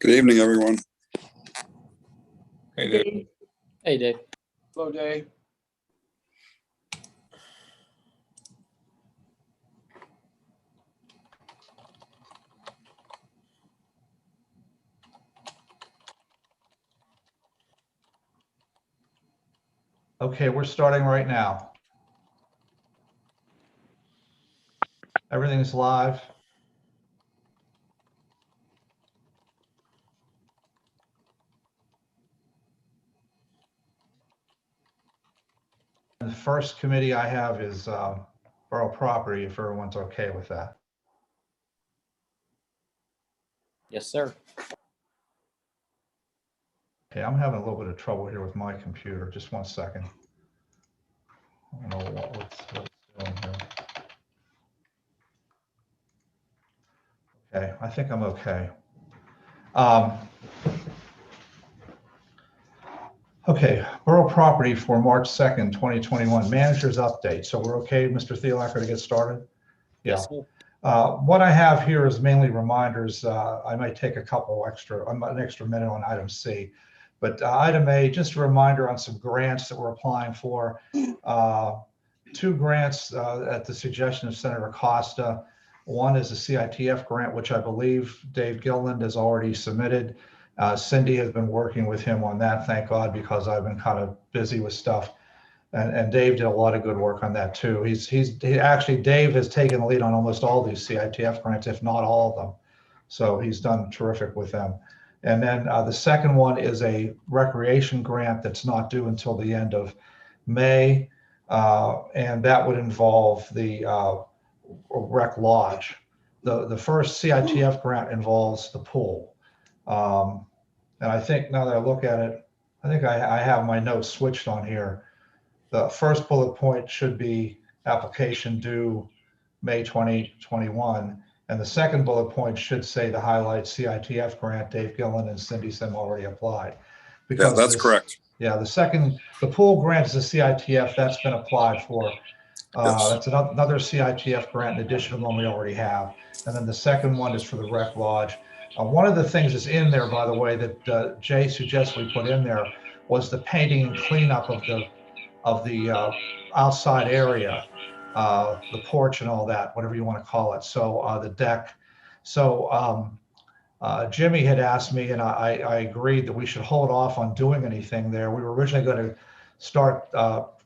Good evening, everyone. Hey, Dave. Hey, Dave. Hello, Dave. Okay, we're starting right now. Everything's live. And the first committee I have is borough property, if everyone's okay with that. Yes, sir. Okay, I'm having a little bit of trouble here with my computer. Just one second. I don't know what's doing here. Okay, I think I'm okay. Okay, borough property for March 2nd, 2021, manager's update. So we're okay, Mr. Thielacker, to get started? Yeah. Yes, sir. What I have here is mainly reminders. I might take a couple extra, an extra minute on item C. But item A, just a reminder on some grants that we're applying for. Two grants at the suggestion of Senator Costa. One is a CITF grant, which I believe Dave Gilland has already submitted. Cindy has been working with him on that, thank God, because I've been kind of busy with stuff. And Dave did a lot of good work on that too. He actually, Dave has taken the lead on almost all these CITF grants, if not all of them. So he's done terrific with them. And then the second one is a recreation grant that's not due until the end of May. And that would involve the rec lodge. The first CITF grant involves the pool. And I think now that I look at it, I think I have my notes switched on here. The first bullet point should be application due May 2021. And the second bullet point should say to highlight CITF grant, Dave Gillen and Cindy Sim already applied. Yeah, that's correct. Yeah, the pool grant is a CITF that's been applied for. Yes. That's another CITF grant in addition to the one we already have. And then the second one is for the rec lodge. One of the things that's in there, by the way, that Jay suggests we put in there was the painting and cleanup of the outside area, the porch and all that, whatever you want to call it. So the deck. So Jimmy had asked me, and I agreed that we should hold off on doing anything there. We were originally going to start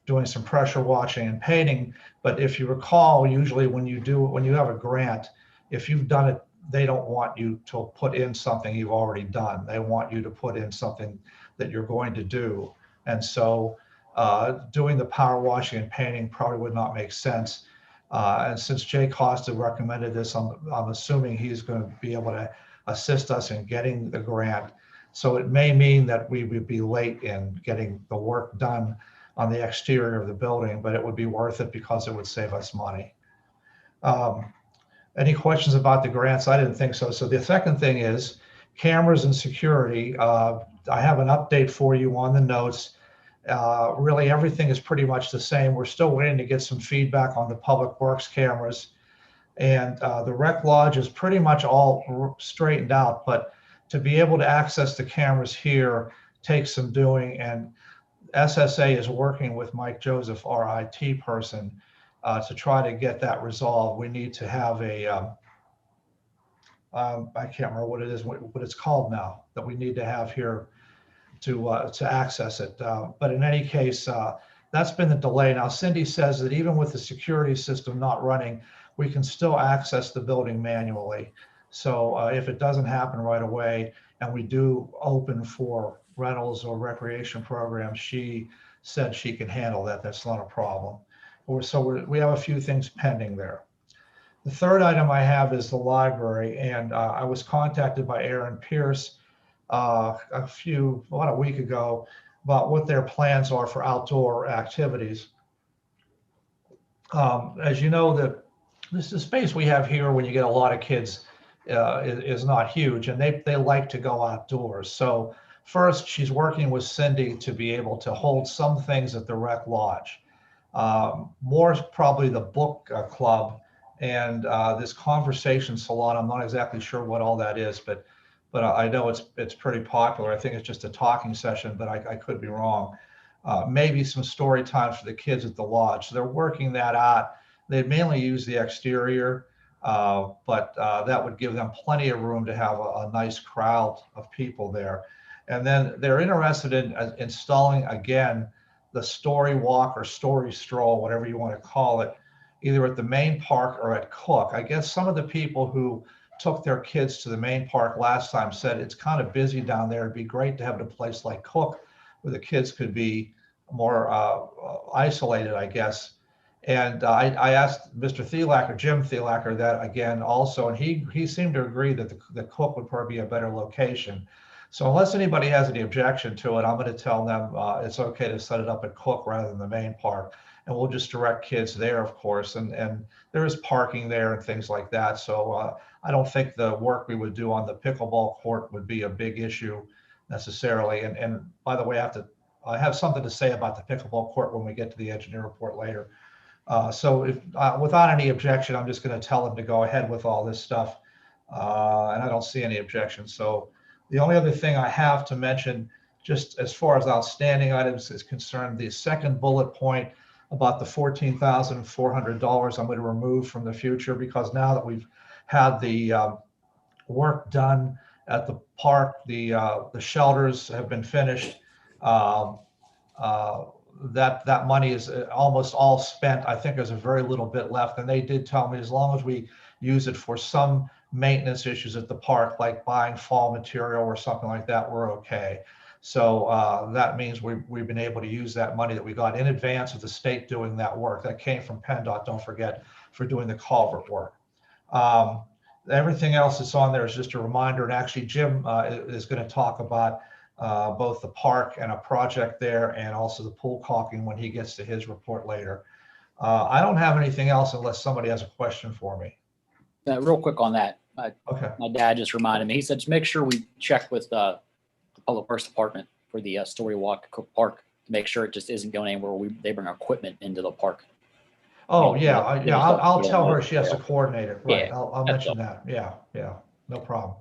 doing some pressure washing and painting, but if you recall, usually when you have a grant, if you've done it, they don't want you to put in something you've already done. They want you to put in something that you're going to do. And so doing the power washing and painting probably would not make sense. And since Jay Costa recommended this, I'm assuming he's going to be able to assist us in getting the grant. So it may mean that we would be late in getting the work done on the exterior of the building, but it would be worth it because it would save us money. Any questions about the grants? I didn't think so. So the second thing is cameras and security. I have an update for you on the notes. Really everything is pretty much the same. We're still waiting to get some feedback on the public works cameras. And the rec lodge is pretty much all straightened out, but to be able to access the cameras here takes some doing. And SSA is working with Mike Joseph, our IT person, to try to get that resolved. We need to have a, I can't remember what it is, what it's called now, that we need to have here to access it. But in any case, that's been the delay. Now, Cindy says that even with the security system not running, we can still access the building manually. So if it doesn't happen right away and we do open for rentals or recreation programs, she said she can handle that. That's not a problem. So we have a few things pending there. The third item I have is the library. And I was contacted by Aaron Pierce about a week ago about what their plans are for outdoor activities. As you know, the space we have here when you get a lot of kids is not huge, and they like to go outdoors. So first, she's working with Cindy to be able to hold some things at the rec lodge. More probably the book club and this conversation salon. I'm not exactly sure what all that is, but but I know it's pretty popular. I think it's just a talking session, but I could be wrong. Maybe some story times for the kids at the lodge. So they're working that out. They mainly use the exterior, but that would give them plenty of room to have a nice crowd of people there. And then they're interested in installing again the story walk or story stroll, whatever you want to call it, either at the main park or at Cook. I guess some of the people who took their kids to the main park last time said it's kind of busy down there. It'd be great to have a place like Cook where the kids could be more isolated, I guess. And I asked Mr. Thielacker, Jim Thielacker, that again also, and he seemed to agree that the Cook would probably be a better location. So unless anybody has any objection to it, I'm going to tell them it's okay to set it up at Cook rather than the main park. And we'll just direct kids there, of course. And there is parking there and things like that. So I don't think the work we would do on the pickleball court would be a big issue necessarily. And by the way, I have something to say about the pickleball court when we get to the engineer report later. So if without any objection, I'm just going to tell them to go ahead with all this stuff. And I don't see any objection. So the only other thing I have to mention, just as far as outstanding items is concerned, the second bullet point about the $14,400 I'm going to remove from the future, because now that we've had the work done at the park, the shelters have been finished. That money is almost all spent. I think there's a very little bit left. And they did tell me as long as we use it for some maintenance issues at the park, like buying fall material or something like that, we're okay. So that means we've been able to use that money that we got in advance of the state doing that work. That came from PennDOT, don't forget, for doing the culvert work. Everything else that's on there is just a reminder. And actually, Jim is going to talk about both the park and a project there, and also the pool caulking when he gets to his report later. I don't have anything else unless somebody has a question for me. Real quick on that. Okay. My dad just reminded me. He said, just make sure we check with the Public Works Department for the story walk Cook Park to make sure it just isn't going anywhere they bring equipment into the park. Oh, yeah. I'll tell her she has to coordinate it. Right. Yeah, I'll mention that. Yeah. No problem.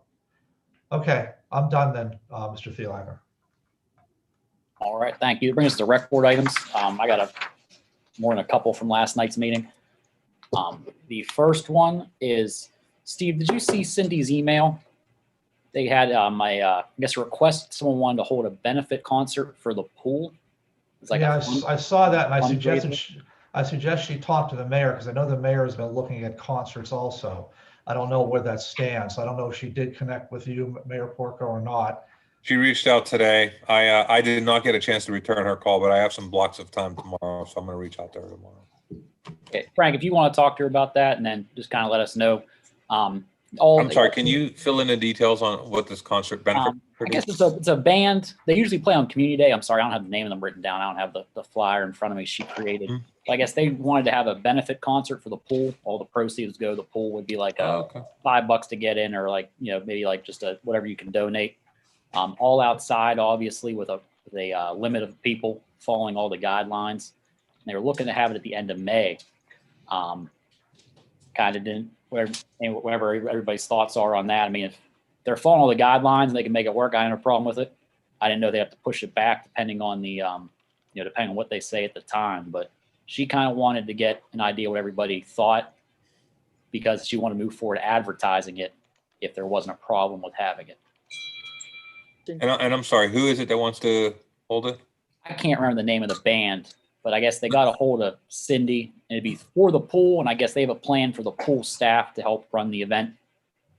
Okay. I'm done then, Mr. Thielacker. All right. Thank you. Bring us to rec board items. I got more than a couple from last night's meeting. The first one is, Steve, did you see Cindy's email? They had I guess a request. Someone wanted to hold a benefit concert for the pool. It's like yeah, I saw that, and I suggest she talk to the mayor, because I know the mayor has been looking at concerts also. I don't know where that stands. I don't know if she did connect with you, Mayor Porco, or not. She reached out today. I did not get a chance to return her call, but I have some blocks of time tomorrow, so I'm going to reach out to her tomorrow. Okay, Frank, if you want to talk to her about that, and then just kind of let us know. I'm sorry, can you fill in the details on what this concert benefit? I guess it's a band. They usually play on Community Day. I'm sorry, I don't have the name of them written down. I don't have the flyer in front of me she created. I guess they wanted to have a benefit concert for the pool. All the proceeds go to the pool. Would be like $5 to get in, or like, maybe like just whatever you can donate. All outside, obviously, with a limit of people following all the guidelines. And they were looking to have it at the end of May. Kind of didn't, whatever everybody's thoughts are on that. I mean, if they're following all the guidelines and they can make it work, I don't have a problem with it. I didn't know they have to push it back depending on the, depending on what they say at the time. But she kind of wanted to get an idea what everybody thought, because she wanted to move forward advertising it if there wasn't a problem with having it. And I'm sorry, who is it that wants to hold it? I can't remember the name of the band, but I guess they got a hold of Cindy, and it'd be for the pool. And I guess they have a plan for the pool staff to help run the event.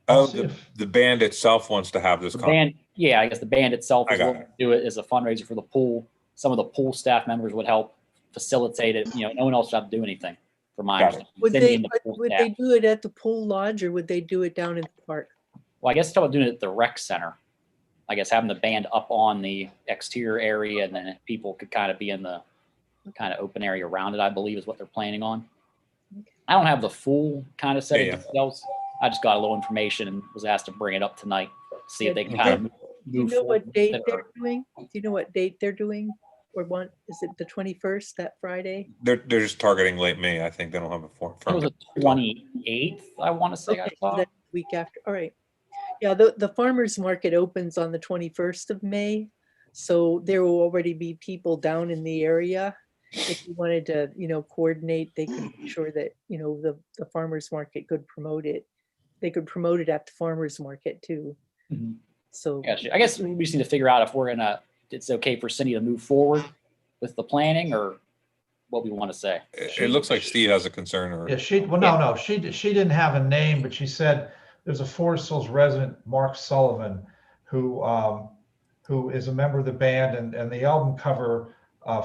Oh, the band itself wants to have this band. Yeah, I guess the band itself is going to do it as a fundraiser for the pool. Some of the pool staff members would help facilitate it. No one else would have to do anything. For my understanding. Would they do it at the pool lodge, or would they do it down in the park? Well, I guess talking about doing it at the rec center. I guess having the band up on the exterior area, and then people could kind of be in the kind of open area around it, I believe is what they're planning on. I don't have the full kind of set of details. I just got a little information and was asked to bring it up tonight, see if they can kind of move Do you know what date they're doing? Do you know what date they're doing? Or is it the 21st, that Friday? They're just targeting late May. I think they don't have a firm. It was the 28th, I want to say. Okay, I saw that week after. All right. Yeah, the farmer's market opens on the 21st of May. So there will already be people down in the area. If you wanted to, coordinate, they could make sure that, the farmer's market could promote it. They could promote it at the farmer's market too. Mhm. So Gotcha. I guess we just need to figure out if it's okay for Cindy to move forward with the planning or what we want to say. It looks like Steve has a concern or. Yeah, no, she didn't have a name, but she said there's a Forest Hills resident, Mark Sullivan, who is a member of the band, and the album cover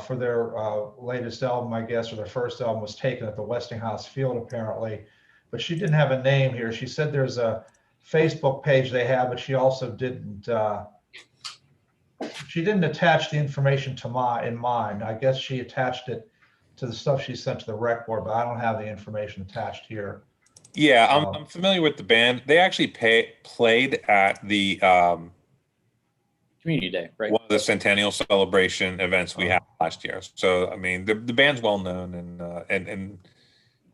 for their latest album, I guess, or their first album, was taken at the Westinghouse field apparently, but she didn't have a name here. She said there's a Facebook page they have, but she also didn't. She didn't attach the information to mine. I guess she attached it to the stuff she sent to the rec board, but I don't have the information attached here. Yeah, I'm familiar with the band. They actually played at the Community Day, right? one of the Centennial Celebration events we had last year. So I mean, the band's well known, and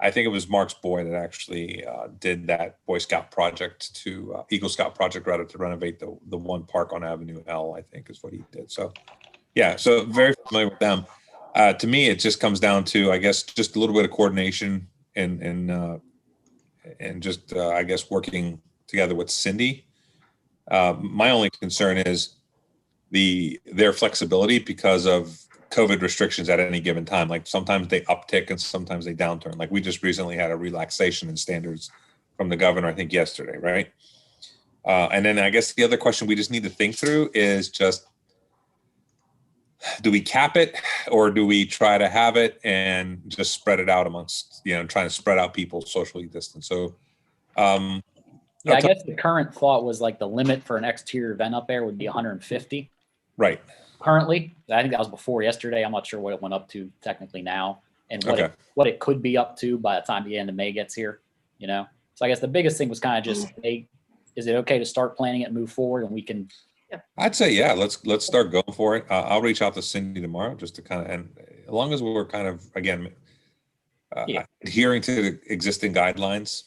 I think it was Mark's boy that actually did that Boy Scout project to Eagle Scout project rather to renovate the one park on Avenue L, I think is what he did. So yeah, so very familiar with them. To me, it just comes down to, I guess, just a little bit of coordination and just I guess working together with Cindy. My only concern is their flexibility because of COVID restrictions at any given time. Like sometimes they uptick and sometimes they downturn. Like we just recently had a relaxation in standards from the governor, I think yesterday, right? And then I guess the other question we just need to think through is just, do we cap it or do we try to have it and just spread it out amongst, trying to spread out people socially distance? So, yeah, I guess the current thought was like the limit for an exterior event up there would be 150. Right. Currently, I think that was before yesterday. I'm not sure what it went up to technically now and what it could be up to by the time the end of May gets here, So I guess the biggest thing was kind of just, hey, is it okay to start planning it and move forward and we can. Yeah. I'd say, yeah, let's start going for it. I'll reach out to Cindy tomorrow just to kind of, and as long as we're kind of, again, adhering to the existing guidelines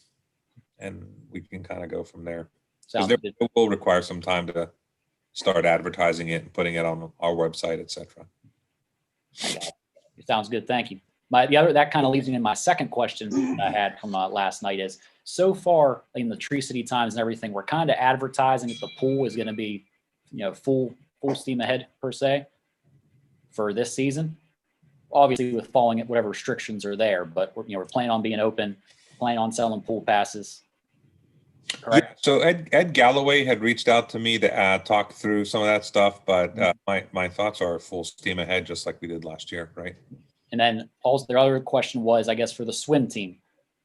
and we can kind of go from there. Because it will require some time to start advertising it and putting it on our website, etc. It sounds good. Thank you. That kind of leads me in my second question that I had from last night is, so far in the Tree City Times and everything, we're kind of advertising that the pool is going to be, full steam ahead per se for this season. Obviously with following it, whatever restrictions are there, but we're planning on being open, planning on selling pool passes. Correct? Yeah, so Ed Galloway had reached out to me to talk through some of that stuff, but my thoughts are full steam ahead, just like we did last year, right? And then also their other question was, I guess, for the swim team.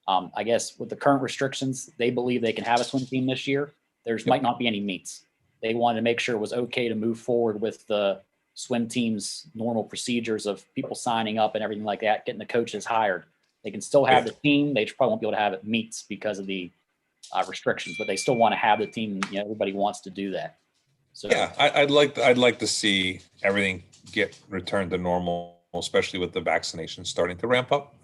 I guess with the current restrictions, they believe they can have a swim team this year. Might not be any meets. They wanted to make sure it was okay to move forward with the swim team's normal procedures of people signing up and everything like that, getting the coaches hired. They can still have the team. They probably won't be able to have it meets because of the restrictions, but they still want to have the team. Everybody wants to do that. So yeah, I'd like to see everything get returned to normal, especially with the vaccinations starting to ramp up.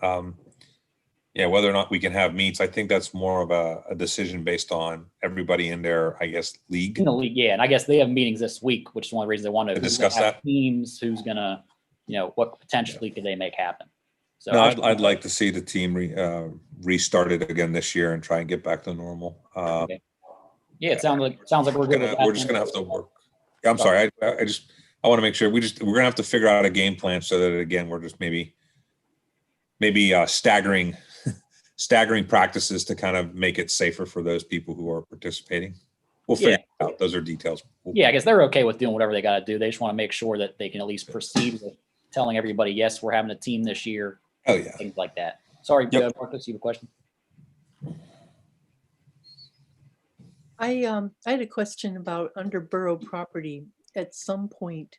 Whether or not we can have meets, I think that's more of a decision based on everybody in their, I guess, league. In the league, yeah. And I guess they have meetings this week, which is one of the reasons they want to discuss that. Teams, who's going to, what potentially could they make happen. So no, I'd like to see the team restart it again this year and try and get back to normal. Okay. Yeah, it sounds like we're good. We're just gonna have to work. I'm sorry. I want to make sure we're gonna have to figure out a game plan so that again we're just maybe staggering practices to kind of make it safer for those people who are participating. We'll figure it out. Those are details. I guess they're okay with doing whatever they got to do. They just want to make sure that they can at least proceed with telling everybody, yes, we're having a team this year. Oh yeah, things like that. Sorry, Marcus, you have a question? I had a question about under borough property. At some point,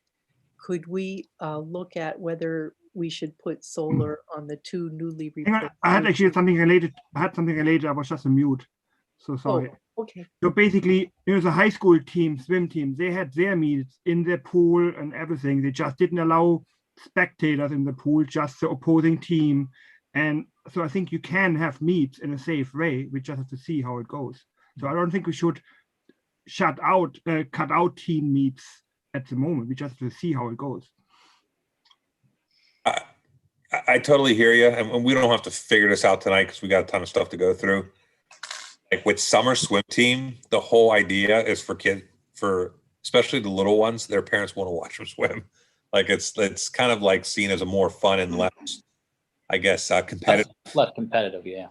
could we look at whether we should put solar on the two newly replaced? I had actually something related. I was just on mute. So sorry. Oh, okay. So basically, the high school team, swim team, they had their meets in the pool and everything. They just didn't allow spectators in the pool, just the opposing team. And so I think you can have meets in a safe way. We just have to see how it goes. So I don't think we should cut out team meets at the moment. We just will see how it goes. I totally hear you, and we don't have to figure this out tonight because we got a ton of stuff to go through. Like with summer swim team, the whole idea is for especially the little ones, their parents want to watch them swim. Like it's kind of like seen as a more fun and less, I guess, competitive. Less competitive, yeah.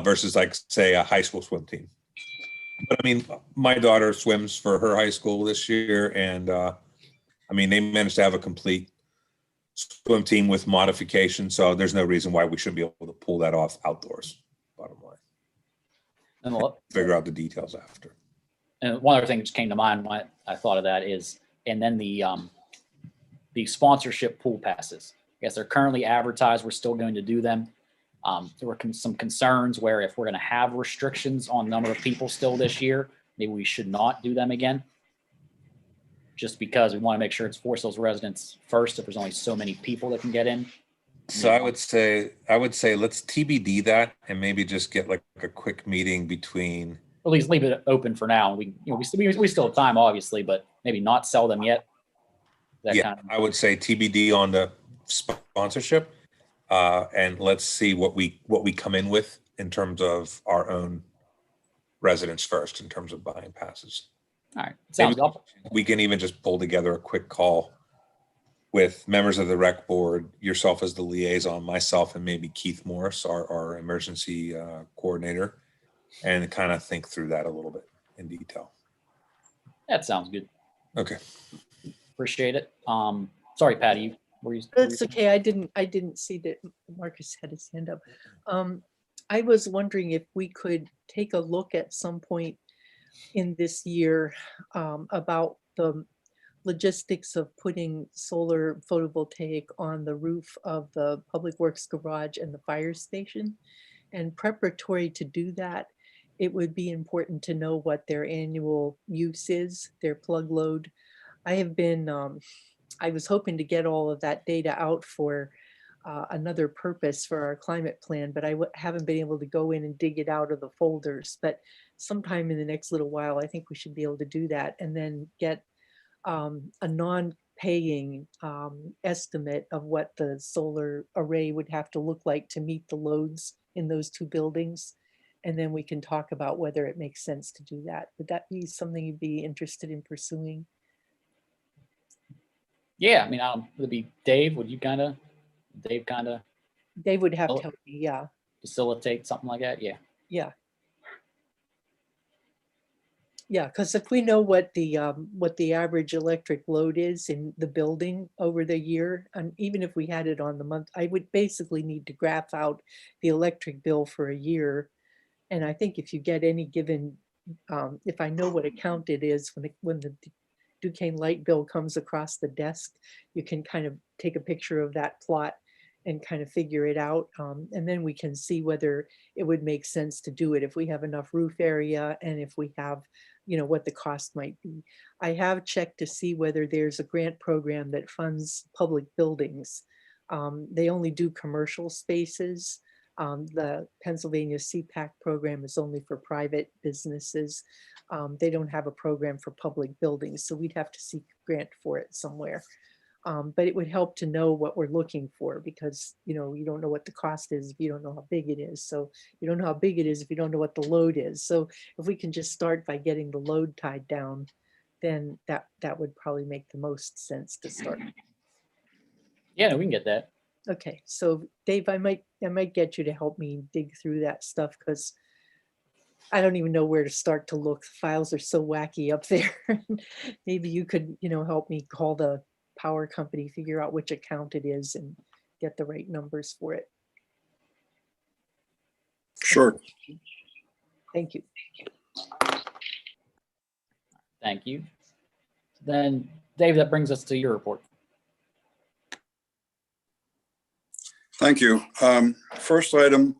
Versus like say a high school swim team. But I mean, my daughter swims for her high school this year, and I mean they managed to have a complete swim team with modification, so there's no reason why we shouldn't be able to pull that off outdoors. Bottom line. And figure out the details after. And one other thing that just came to mind when I thought of that is, and then the sponsorship pool passes. I guess they're currently advertised. We're still going to do them. There were some concerns where if we're going to have restrictions on number of people still this year, maybe we should not do them again. Just because we want to make sure it's for those residents first. If there's only so many people that can get in. So I would say let's TBD that and maybe just get like a quick meeting between. At least leave it open for now. We still have time, obviously, but maybe not sell them yet. I would say TBD on the sponsorship, and let's see what we come in with in terms of our own residents first, in terms of buying passes. All right, sounds good. We can even just pull together a quick call with members of the rec board, yourself as the liaison, myself, and maybe Keith Morris, our emergency coordinator, and kind of think through that a little bit in detail. That sounds good. Okay. Appreciate it. Sorry, Patty. That's okay. I didn't see that Marcus had his hand up. I was wondering if we could take a look at some point in this year about the logistics of putting solar photovoltaic on the roof of the Public Works garage and the fire station. And preparatory to do that, it would be important to know what their annual use is, their plug load. I was hoping to get all of that data out for another purpose for our climate plan, but I haven't been able to go in and dig it out of the folders. But sometime in the next little while, I think we should be able to do that and then get a non-paying estimate of what the solar array would have to look like to meet the loads in those two buildings. And then we can talk about whether it makes sense to do that. Would that be something you'd be interested in pursuing? Yeah, I mean, would it be Dave? Would you Dave Dave would have to help me, yeah. Facilitate something like that? Yeah. Yeah. Yeah, because if we know what the average electric load is in the building over the year, and even if we had it on the month, I would basically need to graph out the electric bill for a year. And I think if you get any given, if I know what account it is when the Duquesne light bill comes across the desk, you can kind of take a picture of that plot and kind of figure it out. And then we can see whether it would make sense to do it if we have enough roof area and if we have, what the cost might be. I have checked to see whether there's a grant program that funds public buildings. They only do commercial spaces. The Pennsylvania CPAC program is only for private businesses. They don't have a program for public buildings, so we'd have to seek a grant for it somewhere. But it would help to know what we're looking for because, you don't know what the cost is if you don't know how big it is. So you don't know how big it is if you don't know what the load is. So if we can just start by getting the load tied down, then that would probably make the most sense to start. Yeah, we can get that. Okay, so Dave, I might get you to help me dig through that stuff because I don't even know where to start to look. The files are so wacky up there. Maybe you could, help me call the power company, figure out which account it is and get the right numbers for it. Sure. Thank you. Thank you. Then Dave, that brings us to your report. Thank you. First item,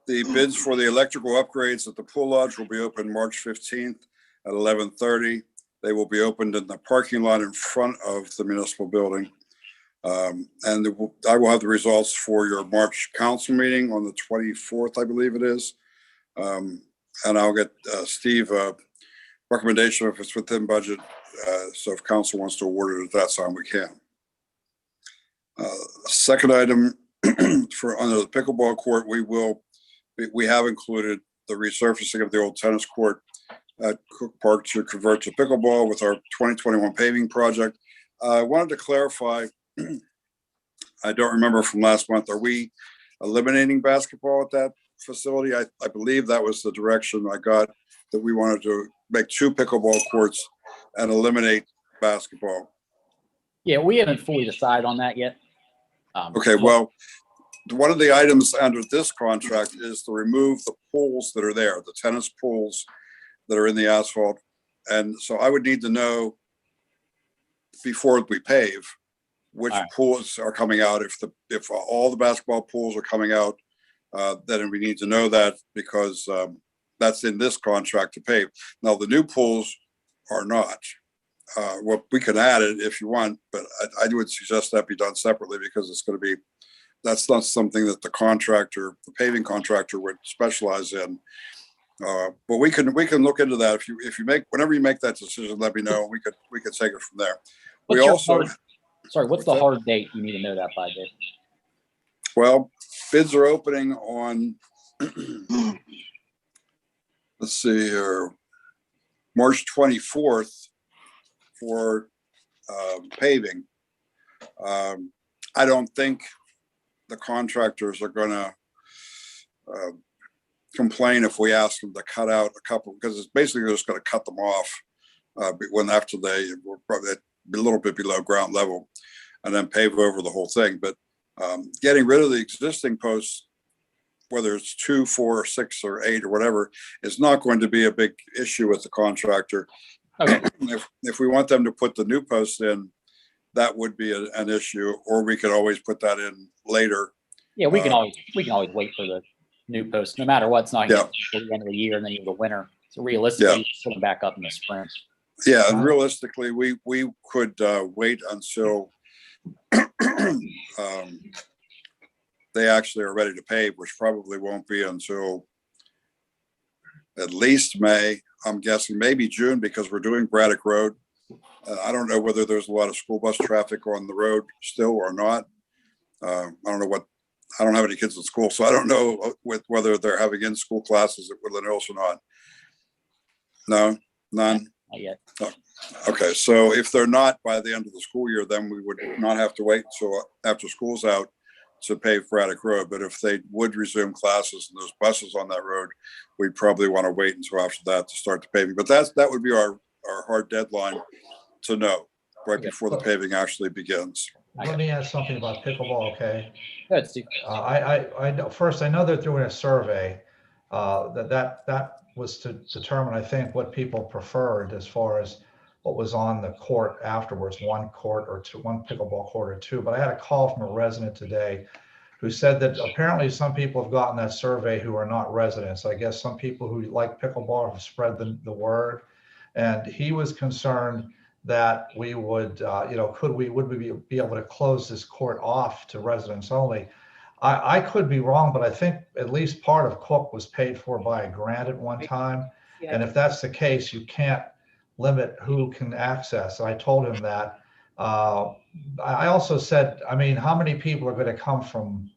the bids for the electrical upgrades at the pool lodge will be open March 15th at 11:30. They will be opened in the parking lot in front of the municipal building. And I will have the results for your March council meeting on the 24th, I believe it is. And I'll get Steve recommendation if it's within budget. So if council wants to award it at that time, we can. Second item for under the pickleball court, we have included the resurfacing of the old tennis court at Cook Park to convert to pickleball with our 2021 paving project. I wanted to clarify, I don't remember from last month, are we eliminating basketball at that facility? I believe that was the direction I got, that we wanted to make 2 pickleball courts and eliminate basketball. Yeah, we haven't fully decided on that yet. Okay, well, one of the items under this contract is to remove the pools that are there, the tennis pools that are in the asphalt. And so I would need to know before we pave which pools are coming out. If all the basketball pools are coming out, then we need to know that, because that's in this contract to pave. Now, the new pools are not. Well, we can add it if you want, but I would suggest that be done separately, because it's going to be, that's not something that the contractor, the paving contractor, would specialize in. But we can look into that. If you make, whenever you make that decision, let me know. We could take it from there. What's the hard date you need to know that by, Dave? Well, bids are opening on, let's see here, March 24th for paving. I don't think the contractors are going to complain if we ask them to cut out a couple, because it's basically just going to cut them off when after they were probably a little bit below ground level, and then pave over the whole thing. But getting rid of the existing posts, whether it's 2, 4, 6, or 8 or whatever, is not going to be a big issue with the contractor. Okay. If we want them to put the new posts in, that would be an issue, or we could always put that in later. Yeah, we can always wait for the new post, no matter what. It's not going to be the end of the year and then you have the winter. So realistically, put them back up in the spring. Yeah, and realistically, we could wait until they actually are ready to pave, which probably won't be until at least May. I'm guessing maybe June, because we're doing Braddock Road. I don't know whether there's a lot of school bus traffic on the road still or not. I don't have any kids in school, so I don't know whether they're having in-school classes at Woodland Hills or not. No, none. Not yet. Oh, okay, so if they're not by the end of the school year, then we would not have to wait until after school's out to pave Braddock Road. But if they would resume classes and there's buses on that road, we'd probably want to wait until after that to start the paving. But that would be our hard deadline to know, right before the paving actually begins. Let me ask something about pickleball, okay? Good, Steve. I know, first, I know they're doing a survey that was to determine, I think, what people preferred as far as what was on the court afterwards, one court or two, one pickleball court or two. But I had a call from a resident today who said that apparently some people have gotten that survey who are not residents. I guess some people who like pickleball have spread the word, and he was concerned that we would, would we be able to close this court off to residents only? I could be wrong, but I think at least part of Cook was paid for by a grant at one time. Yeah. And if that's the case, you can't limit who can access. I told him that. I also said, I mean, how many people are going to come from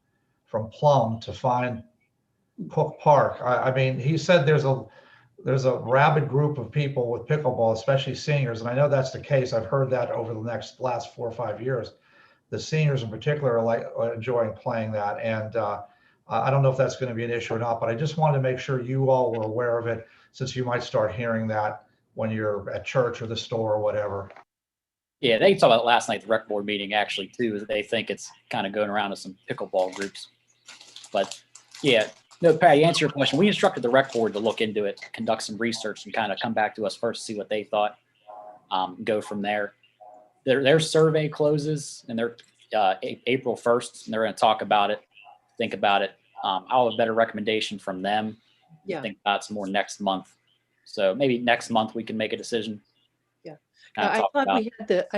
Plum to find Cook Park? I mean, he said there's a rabid group of people with pickleball, especially seniors. And I know that's the case. I've heard that over the last 4 or 5 years. The seniors in particular are enjoying playing that. And I don't know if that's going to be an issue or not, but I just wanted to make sure you all were aware of it, since you might start hearing that when you're at church or the store or whatever. Yeah, they talked about it last night, the rec board meeting actually too, is they think it's kind of going around to some pickleball groups. But yeah, no, Patty, answer your question. We instructed the rec board to look into it, conduct some research, and kind of come back to us first, see what they thought, go from there. Their survey closes and they're April 1st, and they're going to talk about it, think about it. I'll have a better recommendation from them. Yeah. I think that's more next month. So maybe next month we can make a decision. Yeah. I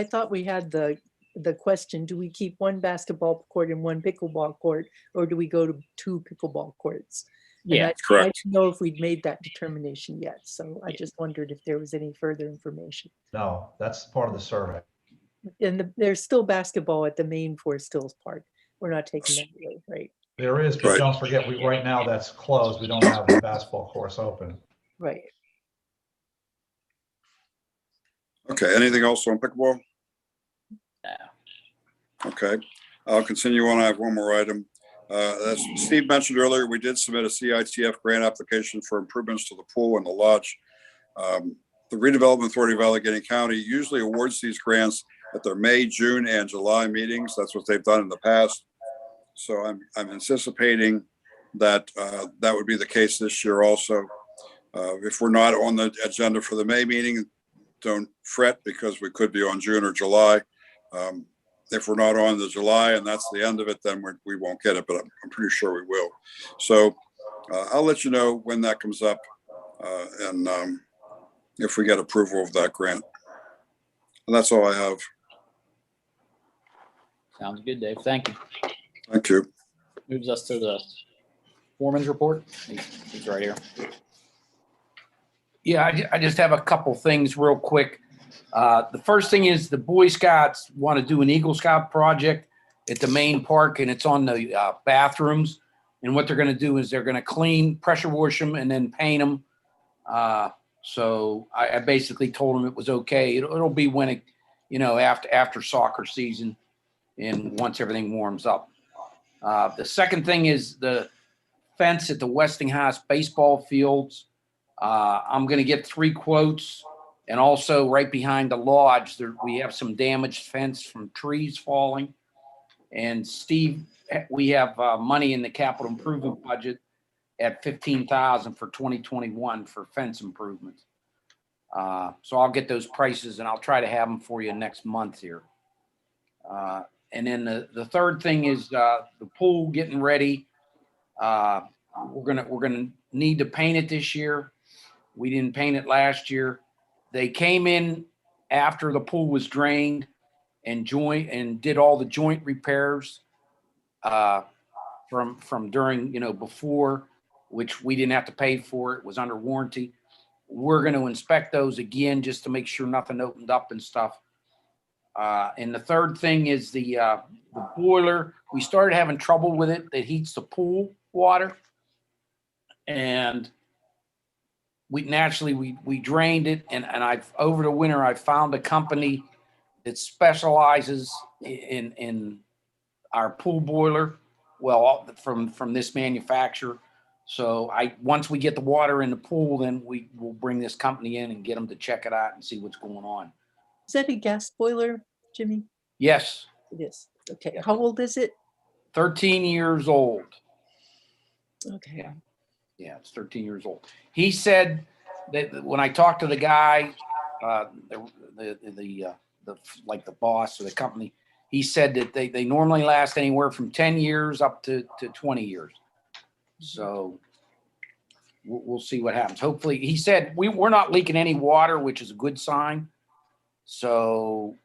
thought we had the question, do we keep one basketball court and one pickleball court, or do we go to 2 pickleball courts? Yeah, I Correct. didn't know if we'd made that determination yet, so I just wondered if there was any further information. No, that's part of the survey. And there's still basketball at the main Forest Hills Park. We're not taking that away, right? There is, but Right. don't forget, right now that's closed. We don't have the basketball course open. Right. Okay, anything else on pickleball? no. Okay, I'll continue on. I have one more item. As Steve mentioned earlier, we did submit a CITF grant application for improvements to the pool and the lodge. The Redevelopment Authority of Allegheny County usually awards these grants at their May, June, and July meetings. That's what they've done in the past. So I'm anticipating that that would be the case this year also. If we're not on the agenda for the May meeting, don't fret, because we could be on June or July. If we're not on the July and that's the end of it, then we won't get it, but I'm pretty sure we will. So I'll let you know when that comes up and if we get approval of that grant. And that's all I have. Sounds good, Dave. Thank you. Thank you. Moves us to the foreman's report. He's right here. Yeah, I just have a couple things real quick. The first thing is the Boy Scouts want to do an Eagle Scout project at the main park, and it's on the bathrooms. And what they're going to do is they're going to clean, pressure wash them, and then paint them. So I basically told them it was okay. It'll be when it, after soccer season and once everything warms up. The second thing is the fence at the Westinghouse baseball fields. I'm going to get 3 quotes. And also right behind the lodge, we have some damaged fence from trees falling. And Steve, we have money in the capital improvement budget at $15,000 for 2021 for fence improvements. So I'll get those prices and I'll try to have them for you next month here. And then the third thing is the pool getting ready. We're gonna need to paint it this year. We didn't paint it last year. They came in after the pool was drained and did all the joint repairs from during, before, which we didn't have to pay for. It was under warranty. We're going to inspect those again just to make sure nothing opened up and stuff. And the third thing is the boiler. We started having trouble with it that heats the pool water. And we drained it, and I've over the winter I found a company that specializes in our pool boiler, well, from this manufacturer. So once we get the water in the pool, then we will bring this company in and get them to check it out and see what's going on. Is that a gas boiler, Jimmy? Yes. It is. Okay. How old is it? 13 years old. Okay. Yeah, it's 13 years old. He said that when I talked to the guy, the boss of the company, he said that they normally last anywhere from 10 years up to 20 years. So we'll see what happens. Hopefully, he said we're not leaking any water, which is a good sign. So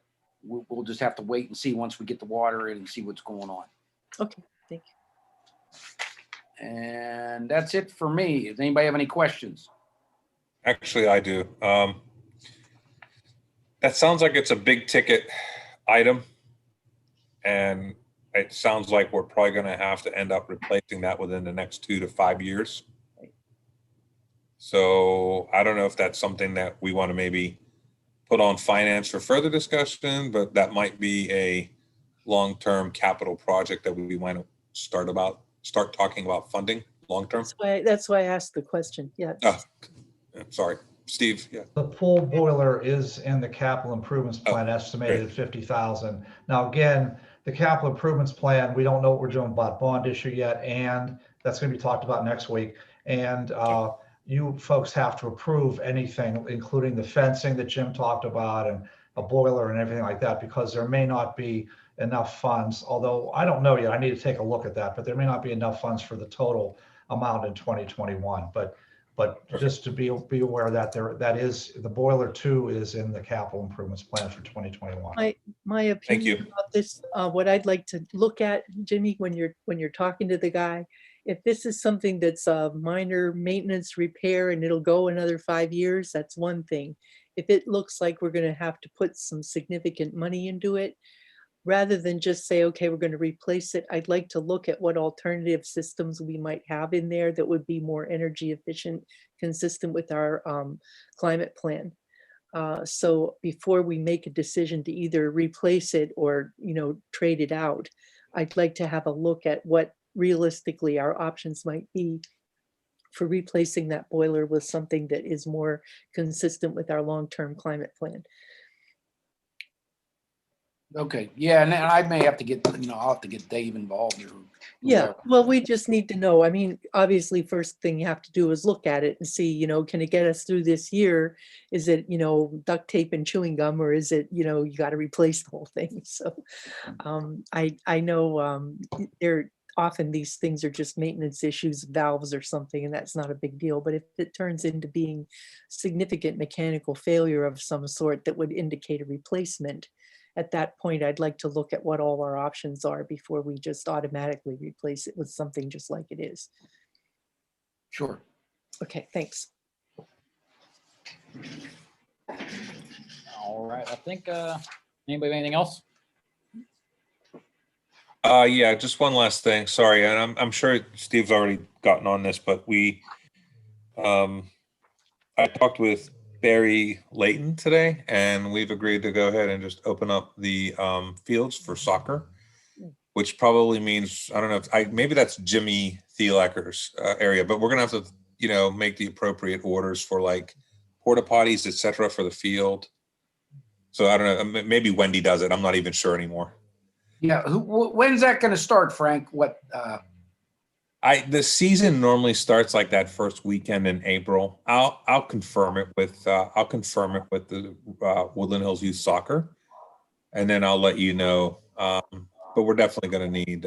we'll just have to wait and see once we get the water in and see what's going on. Okay. Thank you. And that's it for me. Does anybody have any questions? Actually, I do. That sounds like it's a big ticket item. And it sounds like we're probably going to have to end up replacing that within the next 2 to 5 years. So I don't know if that's something that we want to maybe put on finance for further discussion, but that might be a long-term capital project that we want to start talking about funding long-term. That's why I asked the question. Yeah. Sorry, Steve. Yeah. The pool boiler is in the capital improvements plan, estimated at 50,000. Now, again, the capital improvements plan, we don't know what we're doing about bond issue yet, and that's going to be talked about next week. And you folks have to approve anything, including the fencing that Jim talked about and a boiler and everything like that, because there may not be enough funds, although I don't know yet. I need to take a look at that, but there may not be enough funds for the total amount in 2021. But just to be aware that that is, the boiler too is in the capital improvements plan for 2021. My opinion about this, what I'd like to look at, Jimmy, when you're talking to the guy, If this is something that's a minor maintenance repair and it'll go another 5 years, that's one thing. If it looks like we're gonna have to put some significant money into it, rather than just say, okay, we're gonna replace it, I'd like to look at what alternative systems we might have in there that would be more energy efficient, consistent with our climate plan. So before we make a decision to either replace it or, trade it out, I'd like to have a look at what realistically our options might be for replacing that boiler with something that is more consistent with our long-term climate plan. Okay, yeah, and then I may have to get, I'll have to get Dave involved or Yeah, whoever. well, we just need to know. I mean, obviously, first thing you have to do is look at it and see, can it get us through this year? Is it, duct tape and chewing gum, or is it, you got to replace the whole thing? So I know there often these things are just maintenance issues, valves or something, and that's not a big deal. But if it turns into being significant mechanical failure of some sort that would indicate a replacement, at that point, I'd like to look at what all our options are before we just automatically replace it with something just like it is. Sure. Okay, thanks. All right, I think, anybody have anything else? Yeah, just one last thing. Sorry, and I'm sure Steve's already gotten on this, but I talked with Barry Layton today, and we've agreed to go ahead and just open up the fields for soccer, which probably means, I don't know, maybe that's Jimmy Thielacker's area, but we're gonna have to, make the appropriate orders for like porta potties, etc., for the field. So I don't know, maybe Wendy does it. I'm not even sure anymore. Yeah, when's that going to start, Frank? What? The season normally starts like that first weekend in April. I'll confirm it with the Woodland Hills Youth Soccer, and then I'll let you know. But we're definitely going to need,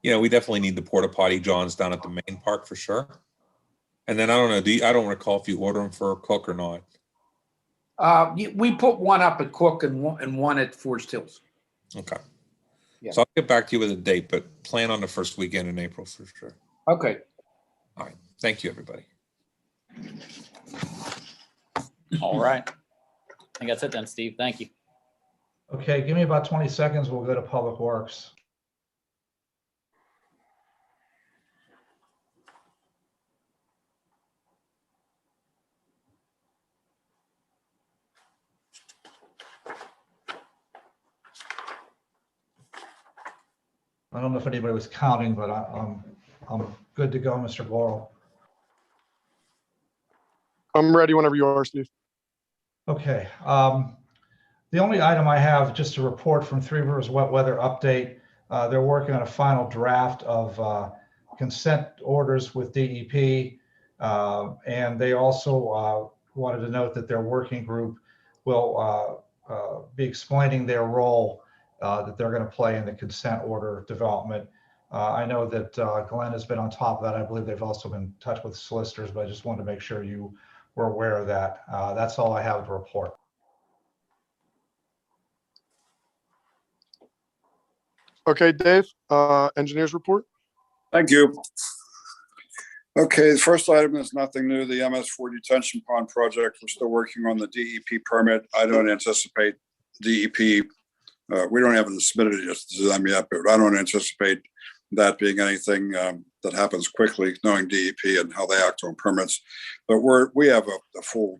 we definitely need the porta potty johns down at the main park for sure. And then I don't know, I don't recall if you order them for Cook or not. We put one up at Cook and one at Forest Hills. Okay. Yeah. So I'll get back to you with a date, but plan on the first weekend in April for sure. Okay. All right. Thank you, everybody. All right. I think that's it then, Steve. Thank you. Okay, give me about 20 seconds. We'll go to Public Works. I don't know if anybody was counting, but I'm good to go, Mr. Laurel. I'm ready whenever you are, Steve. Okay. The only item I have just a report from Three Rivers Wet Weather Update. They're working on a final draft of consent orders with DEP. And they also wanted to note that their working group will be explaining their role that they're going to play in the consent order development. I know that Glenn has been on top of that. I believe they've also been in touch with solicitors, but I just wanted to make sure you were aware of that. That's all I have to report. Okay, Dave, engineers report. Thank you. Okay, the first item is nothing new. The MS4 detention pond project. We're still working on the DEP permit. I don't anticipate DEP. We don't have it submitted to them yet, but I don't anticipate that being anything that happens quickly, knowing DEP and how they act on permits. But we have a full,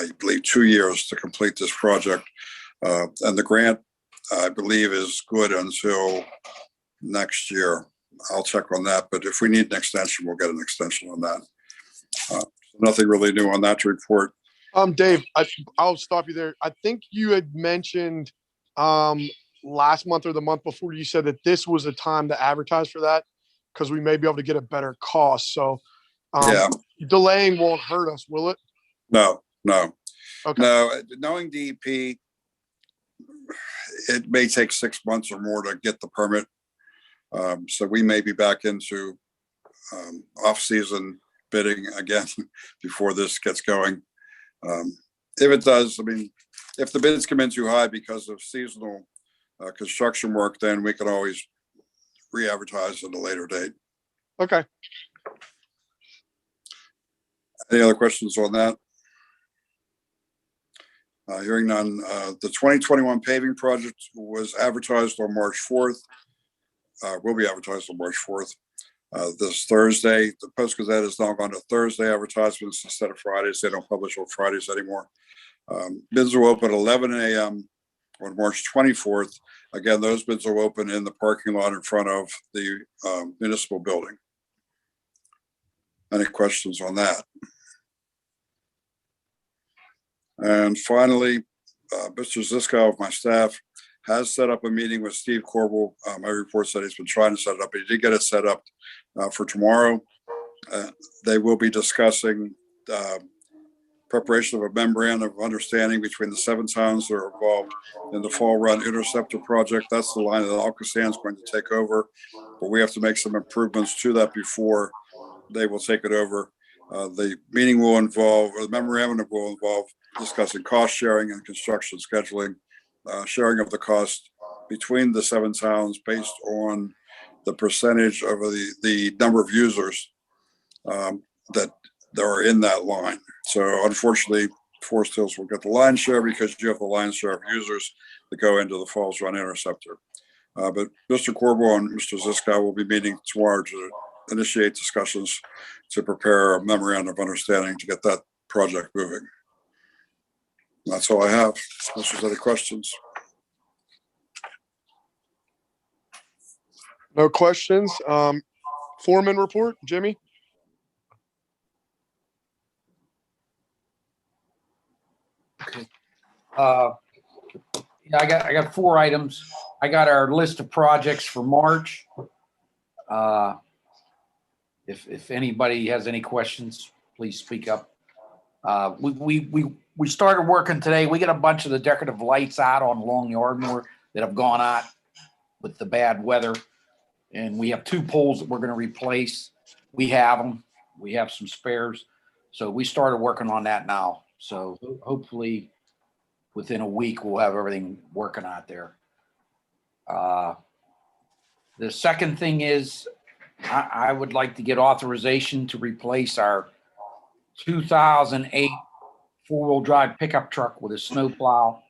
I believe, 2 years to complete this project. And the grant, I believe, is good until next year. I'll check on that, but if we need an extension, we'll get an extension on that. Nothing really new on that to report. Dave, I'll stop you there. I think you had mentioned last month or the month before, you said that this was a time to advertise for that because we may be able to get a better cost. So Yeah, delaying won't hurt us, will it? no. Okay. No, knowing DEP, it may take 6 months or more to get the permit. So we may be back into off-season bidding again before this gets going. If it does, I mean, if the bids come in too high because of seasonal construction work, then we can always re-advertise at a later date. Okay. Any other questions on that? Hearing none, the 2021 paving project was advertised on March 4th. Will be advertised on March 4th. This Thursday, the Post Gazette has now gone to Thursday advertisements instead of Fridays. They don't publish on Fridays anymore. Bids will open at 11 a.m. on March 24th. Again, those bids will open in the parking lot in front of the municipal building. Any questions on that? And finally, Mr. Zisko of my staff has set up a meeting with Steve Corbel. My report said he's been trying to set it up, but he did get it set up for tomorrow. They will be discussing preparation of a memorandum of understanding between the 7 towns that are involved in the Fall Run Interceptor project. That's the line that Alcosan is going to take over, but we have to make some improvements to that before they will take it over. The meeting will involve, or the memorandum will involve discussing cost sharing and construction scheduling, sharing of the cost between the 7 towns based on the percentage of the number of users that are in that line. So unfortunately, Forest Hills will get the lion's share because you have the lion's share of users that go into the Falls Run Interceptor. But Mr. Corbel and Mr. Zisko will be meeting tomorrow to initiate discussions to prepare a memorandum of understanding to get that project moving. That's all I have. Unless there's any questions. No questions. Foreman report, Jimmy. Yeah, I got 4 items. I got our list of projects for March. If anybody has any questions, please speak up. We started working today. We got a bunch of the decorative lights out on Long Yardmore that have gone out with the bad weather, and we have 2 poles that we're going to replace. We have them. We have some spares, so we started working on that now. So hopefully within a week we'll have everything working out there. The second thing is I would like to get authorization to replace our 2008 4-wheel drive pickup truck with a snowplow.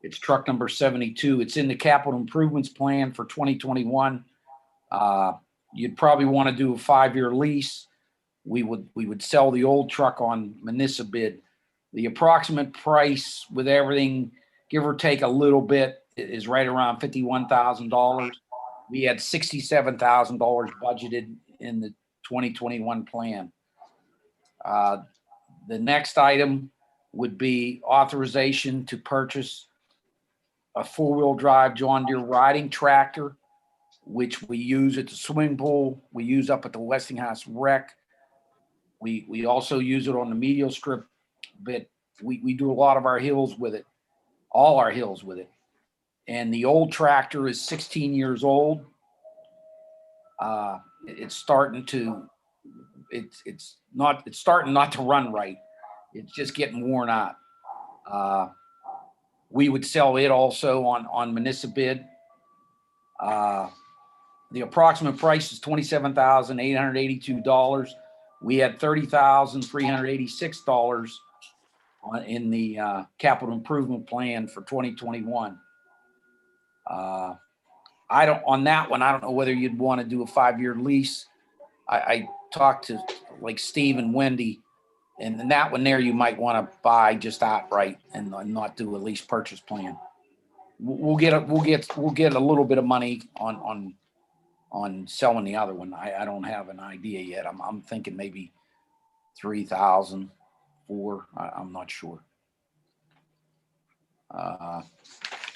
It's truck number 72. It's in the capital improvements plan for 2021. You'd probably want to do a 5-year lease. We would sell the old truck on municipal bid. The approximate price with everything, give or take a little bit, is right around $51,000. We had $67,000 budgeted in the 2021 plan. The next item would be authorization to purchase a 4-wheel drive John Deere riding tractor, which we use at the swimming pool. We use up at the Westinghouse Rec. We also use it on the medial strip, but we do a lot of our hills with it, all our hills with it. And the old tractor is 16 years old. It's starting not to run right. It's just getting worn out. We would sell it also on municipal bid. The approximate price is $27,882. We had $30,386 in the capital improvement plan for 2021. On that one, I don't know whether you'd want to do a 5-year lease. I talked to like Steve and Wendy, and in that one there, you might want to buy just outright and not do a lease purchase plan. We'll get a little bit of money on selling the other one. I don't have an idea yet. I'm thinking maybe 3,000, 4. I'm not sure.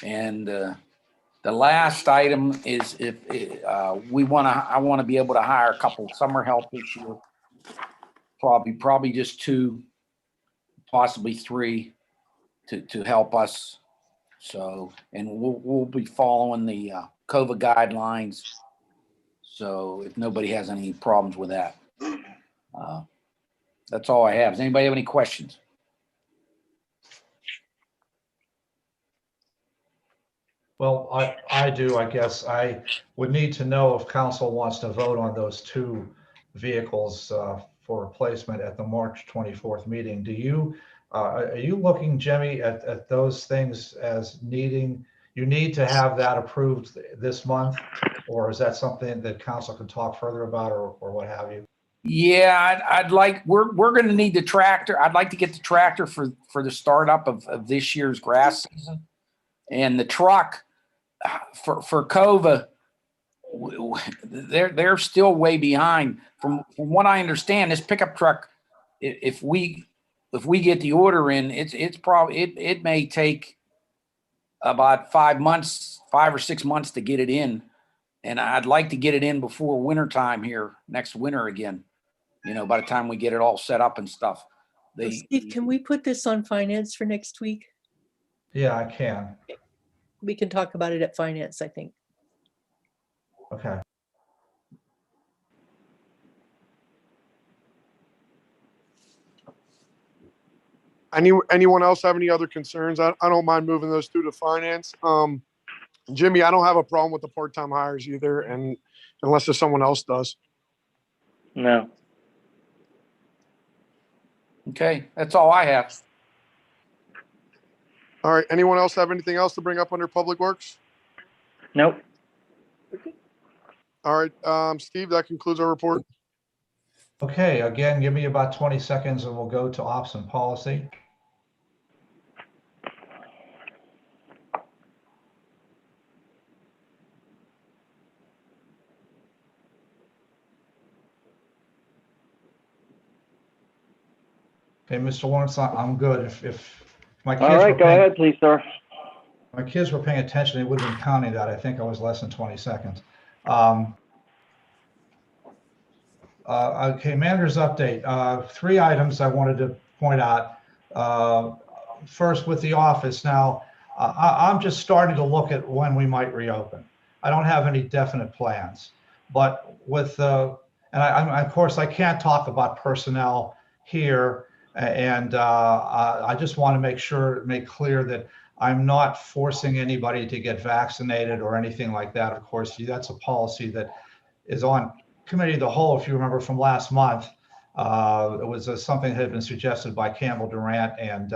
And the last item is if I want to be able to hire a couple summer help this year. Probably just 2, possibly 3 to help us. So, and we'll be following the COVID guidelines. So if nobody has any problems with that, that's all I have. Does anybody have any questions? Well, I do, I guess. I would need to know if council wants to vote on those two vehicles for replacement at the March 24th meeting. Do you, are you looking, Jimmy, at those things as needing, you need to have that approved this month? Or is that something that council can talk further about or what have you? Yeah, I'd like, we're going to need the tractor. I'd like to get the tractor for the startup of this year's grass season. And the truck for Cova, they're still way behind. From what I understand, this pickup truck, if we get the order in, it's probably, it may take about 5 or 6 months to get it in. And I'd like to get it in before winter time here, next winter again. You know, by the time we get it all set up and stuff. Steve, can we put this on finance for next week? Yeah, I can. We can talk about it at finance, I think. Okay. Anyone else have any other concerns? I don't mind moving those two to finance. Jimmy, I don't have a problem with the part-time hires either, and unless there's someone else does. No. Okay, that's all I have. All right. Anyone else have anything else to bring up under Public Works? Nope. All right, Steve, that concludes our report. Okay, again, give me about 20 seconds and we'll go to ops and policy. Okay, Mr. Lawrence, I'm good. If my kids All right, go ahead, please, sir. My kids were paying attention, they would have been counting that. I think I was less than 20 seconds. Okay, manager's update. 3 items I wanted to point out. First, with the office. Now, I'm just starting to look at when we might reopen. I don't have any definite plans, but with and of course I can't talk about personnel here, and I just want to make clear that I'm not forcing anybody to get vaccinated or anything like that. Of course, that's a policy that is on committee of the whole. If you remember from last month, it was something that had been suggested by Campbell Durant, and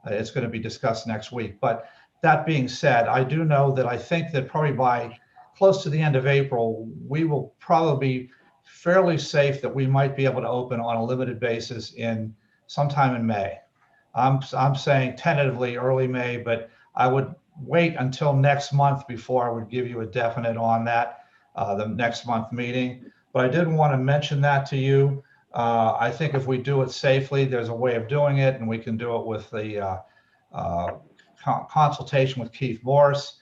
it's going to be discussed next week. But that being said, I do know that I think that probably by close to the end of April, we will probably be fairly safe that we might be able to open on a limited basis in sometime in May. I'm saying tentatively early May, but I would wait until next month before I would give you a definite on that, the next month meeting. But I did want to mention that to you. I think if we do it safely, there's a way of doing it, and we can do it with the consultation with Keith Morris.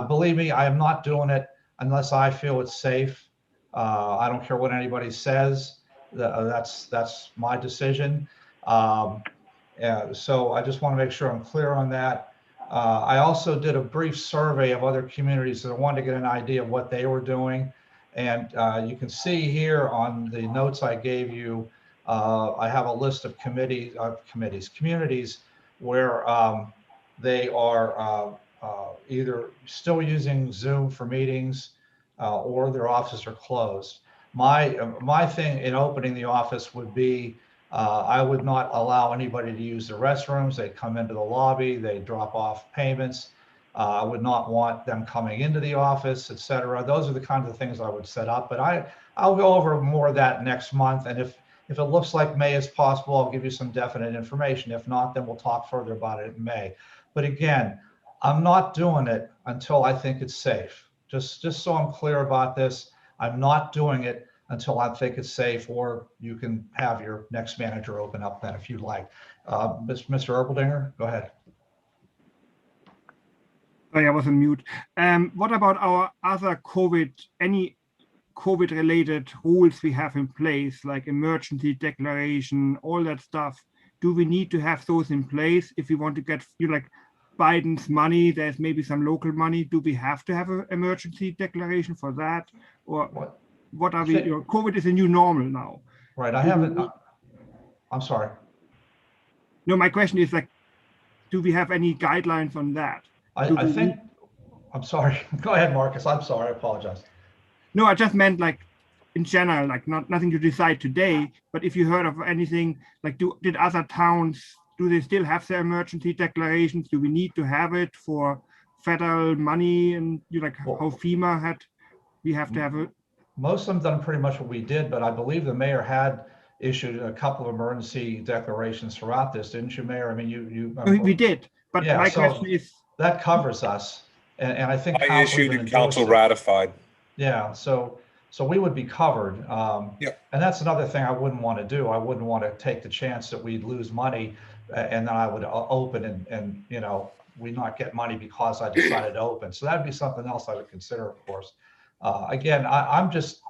Believe me, I am not doing it unless I feel it's safe. I don't care what anybody says. That's my decision. So I just want to make sure I'm clear on that. I also did a brief survey of other communities that I wanted to get an idea of what they were doing. And you can see here on the notes I gave you, I have a list of communities where they are either still using Zoom for meetings or their offices are closed. My thing in opening the office would be I would not allow anybody to use the restrooms. They come into the lobby, they drop off payments. I would not want them coming into the office, et cetera. Those are the kinds of things I would set up, but I'll go over more of that next month. And if it looks like May is possible, I'll give you some definite information. If not, then we'll talk further about it in May. But again, I'm not doing it until I think it's safe. Just so I'm clear about this, I'm not doing it until I think it's safe, or you can have your next manager open up then if you like. Mr. Erpeldinger, go ahead. Sorry, I was on mute. What about our other any COVID-related rules we have in place, like emergency declaration, all that stuff? Do we need to have those in place if we want to get, like Biden's money? There's maybe some local money. Do we have to have an emergency declaration for that? Or what are we? COVID is a new normal now. Right. I haven't. I'm sorry. No, my question is like, do we have any guidelines on that? I think I'm sorry. Go ahead, Marcus. I'm sorry. I apologize. No, I just meant like in general, like nothing to decide today, but if you heard of anything, like did other towns, do they still have their emergency declarations? Do we need to have it for federal money? And you like Well, how FEMA had, we have to have it. most of them done pretty much what we did, but I believe the mayor had issued a couple of emergency declarations throughout this, didn't you, Mayor? I mean, you. We did, but Yeah, my so question is, that covers us, and I think I council issued even and council endorsed it. ratified. Yeah, so we would be covered. Yep. And that's another thing I wouldn't want to do. I wouldn't want to take the chance that we'd lose money, and then I would open and you know, we not get money because I decided to open. So that'd be something else I would consider, of course. Again, I'm just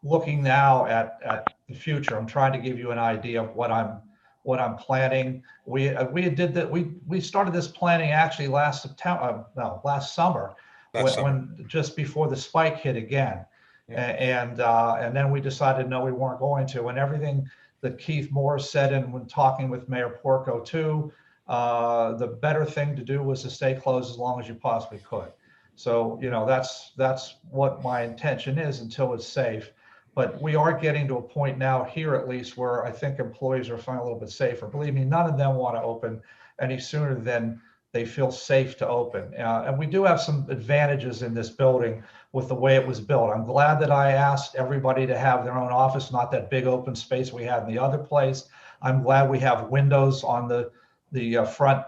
looking now at the future. I'm trying to give you an idea of what I'm planning. We did that. We started this planning actually last September, no, last summer, when just before the spike hit again. Yeah. And then we decided no, we weren't going to. And everything that Keith Moore said, and when talking with Mayor Porco too, the better thing to do was to stay closed as long as you possibly could. So, you know, that's what my intention is until it's safe. But we are getting to a point now here, at least, where I think employees are feeling a little bit safer. Believe me, none of them want to open any sooner than they feel safe to open. And we do have some advantages in this building with the way it was built. I'm glad that I asked everybody to have their own office, not that big open space we had in the other place. I'm glad we have windows on the front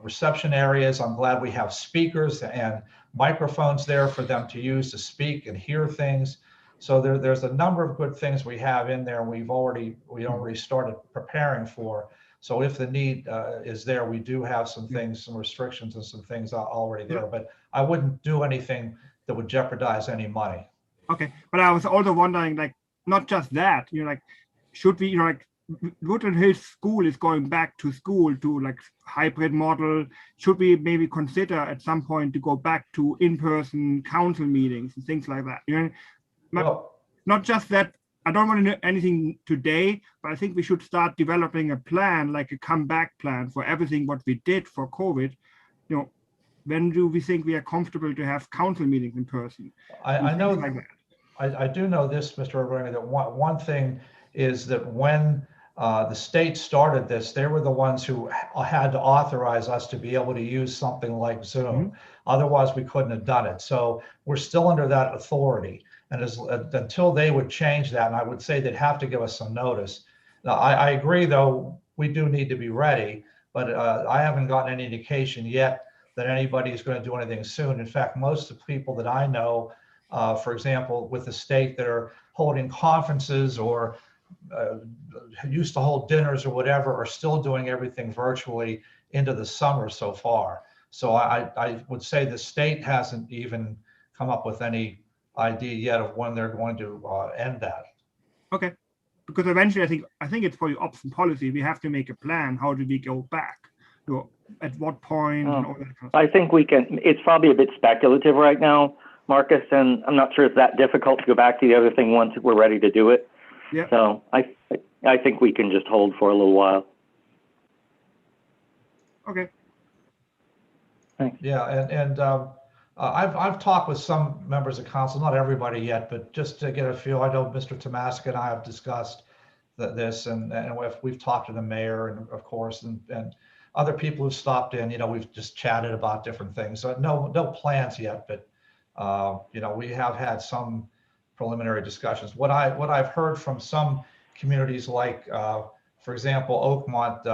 reception areas. I'm glad we have speakers and microphones there for them to use to speak and hear things. So there's a number of good things we have in there. We already started preparing for. So if the need is there, we do have some things, some restrictions and some things already there. But I wouldn't do anything that would jeopardize any money. Okay, but I was also wondering, like, not just that, you know, like, should we, you know, like, Woodland Hills School is going back to school to like hybrid model. Should we maybe consider at some point to go back to in-person council meetings and things like that? You know, not just that. I don't want to know anything today, but I think we should start developing a plan, like a comeback plan for everything what we did for COVID. You know, when do we think we are comfortable to have council meetings in person? I know like that. I do know this, Mr. O'Brien, that one thing is that when the state started this, they were the ones who had to authorize us to be able to use something like Zoom. Mm-hmm. Otherwise, we couldn't have done it. So we're still under that authority. And until they would change that, and I would say they'd have to give us some notice. Now, I agree, though, we do need to be ready, but I haven't gotten any indication yet that anybody is going to do anything soon. In fact, most of the people that I know, for example, with the state that are holding conferences or used to hold dinners or whatever, are still doing everything virtually into the summer so far. So I would say the state hasn't even come up with any idea yet of when they're going to end that. Okay, because eventually I think it's probably ops and policy. We have to make a plan. How do we go back? You know, at what point? And all that kind of stuff. I think we can. It's probably a bit speculative right now, Marcus, and I'm not sure it's that difficult to go back to the other thing once we're ready to do it. Yeah. So I think we can just hold for a little while. Okay. Thanks. Yeah, and I've talked with some members of council, not everybody yet, but just to get a feel. I know Mr. Tomasic and I have discussed this, and we've talked to the mayor, and of course, and other people who stopped in. You know, we've just chatted about different things. So no plans yet, but you know, we have had some preliminary discussions. What I've heard from some communities, like for example, Oakmont,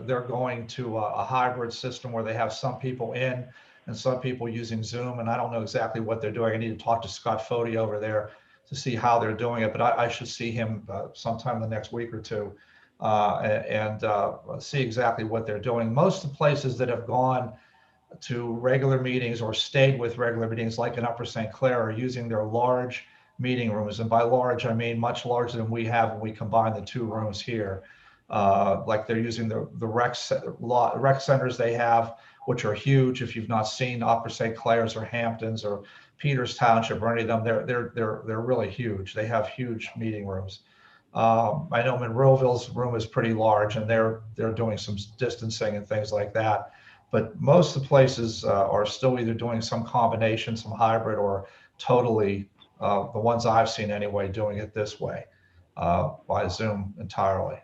they're going to a hybrid system where they have some people in and some people using Zoom, and I don't know exactly what they're doing. I need to talk to Scott Fody over there to see how they're doing it, but I should see him sometime in the next week or two and see exactly what they're doing. Most of the places that have gone to regular meetings or stayed with regular meetings, like in Upper St. Clair, are using their large meeting rooms. And by large, I mean much larger than we have when we combine the two rooms here. Like they're using the rec centers they have, which are huge. If you've not seen Upper St. Clair's or Hamptons or Peters Township or any of them, they're really huge. They have huge meeting rooms. I know Monroeville's room is pretty large, and they're doing some distancing and things like that. But most of the places are still either doing some combination, some hybrid, or totally, the ones I've seen anyway, doing it this way by Zoom entirely.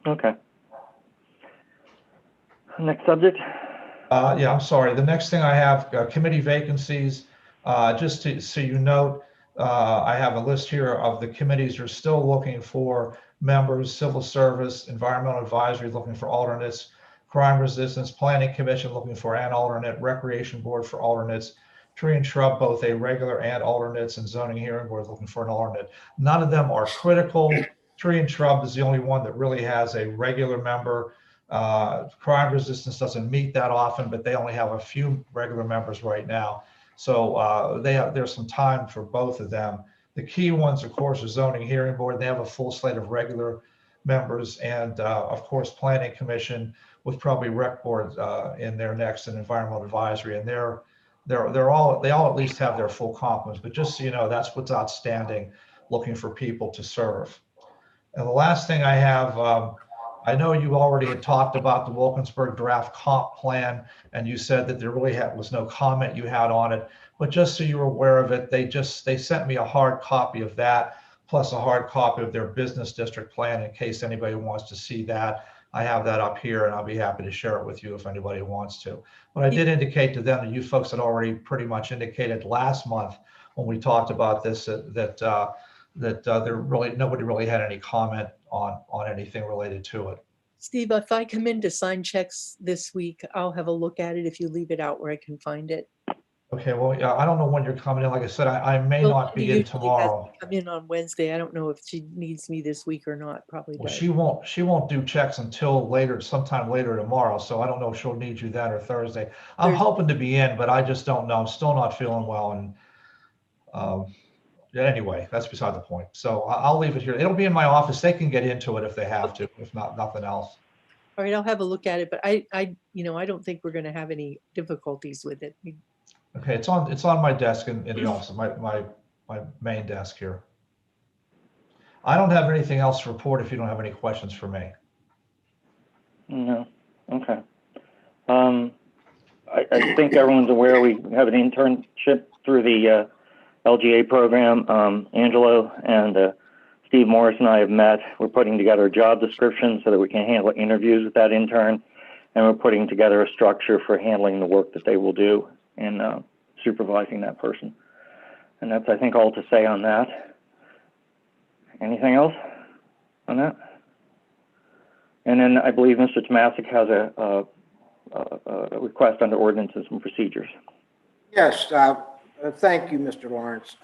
Okay. Next subject. Yeah, I'm sorry. The next thing I have, committee vacancies. Just so you note, I have a list here of the committees who are still looking for members: civil service, environmental advisory looking for alternates, crime resistance, planning commission looking for an alternate, recreation board for alternates, tree and shrub, both a regular and alternates, and zoning hearing board looking for an alternate. None of them are critical. Tree and shrub is the only one that really has a regular member. Crime resistance doesn't meet that often, but they only have a few regular members right now. So there's some time for both of them. The key ones, of course, are zoning hearing board. They have a full slate of regular members, and of course, planning commission with probably rec board in there next, and environmental advisory. And they all at least have their full complements. But just so you know, that's what's outstanding, looking for people to serve. And the last thing I have, I know you already had talked about the Wilkinsburg draft comp plan, and you said that there really was no comment you had on it. But just so you're aware of it, they sent me a hard copy of that, plus a hard copy of their business district plan in case anybody wants to see that. I have that up here, and I'll be happy to share it with you if anybody wants to. But I did indicate to them that you folks had already pretty much indicated last month when we talked about this that nobody really had any comment on anything related to it. Steve, if I come in to sign checks this week, I'll have a look at it if you leave it out where I can find it. Okay, well, yeah, I don't know when you're coming in. Like I said, I may Well, not be Wendy in usually has tomorrow. me come in on Wednesday. I don't know if she needs me this week or not. Probably Well, does. she won't do checks until sometime later tomorrow. So I don't know if she'll need you then or Thursday. I'm Thursday. hoping to be in, but I just don't know. I'm still not feeling well, and yeah, anyway, that's beside the point. So I'll leave it here. It'll be in my office. They can get into it if they have to, if not nothing else. All right, I'll have a look at it, but I don't think we're going to have any difficulties with it. Okay, it's on my desk in the office, my main desk here. I don't have anything else to report if you don't have any questions for me. No. Okay. I think everyone's aware we have an internship through the LGA program. Angelo and Steve Morris and I have met. We're putting together a job description so that we can handle interviews with that intern, and we're putting together a structure for handling the work that they will do and supervising that person. And that's, I think, all to say on that. Anything else on that? And then I believe Mr. Tomasic has a request under ordinances and procedures. Yes, thank you, Mr. Lawrence.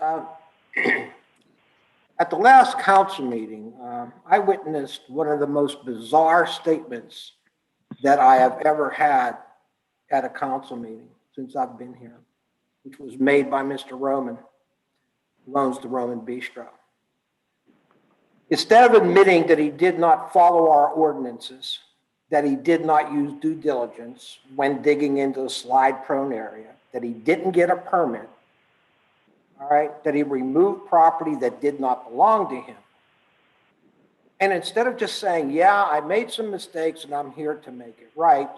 At the last council meeting, I witnessed one of the most bizarre statements that I have ever had at a council meeting since I've been here, which was made by Mr. Roman, who owns the Roman Bistro. Instead of admitting that he did not follow our ordinances, that he did not use due diligence when digging into a slide-prone area, that he didn't get a permit, all right, that he removed property that did not belong to him. And instead of just saying, yeah, I made some mistakes and I'm here to make it right,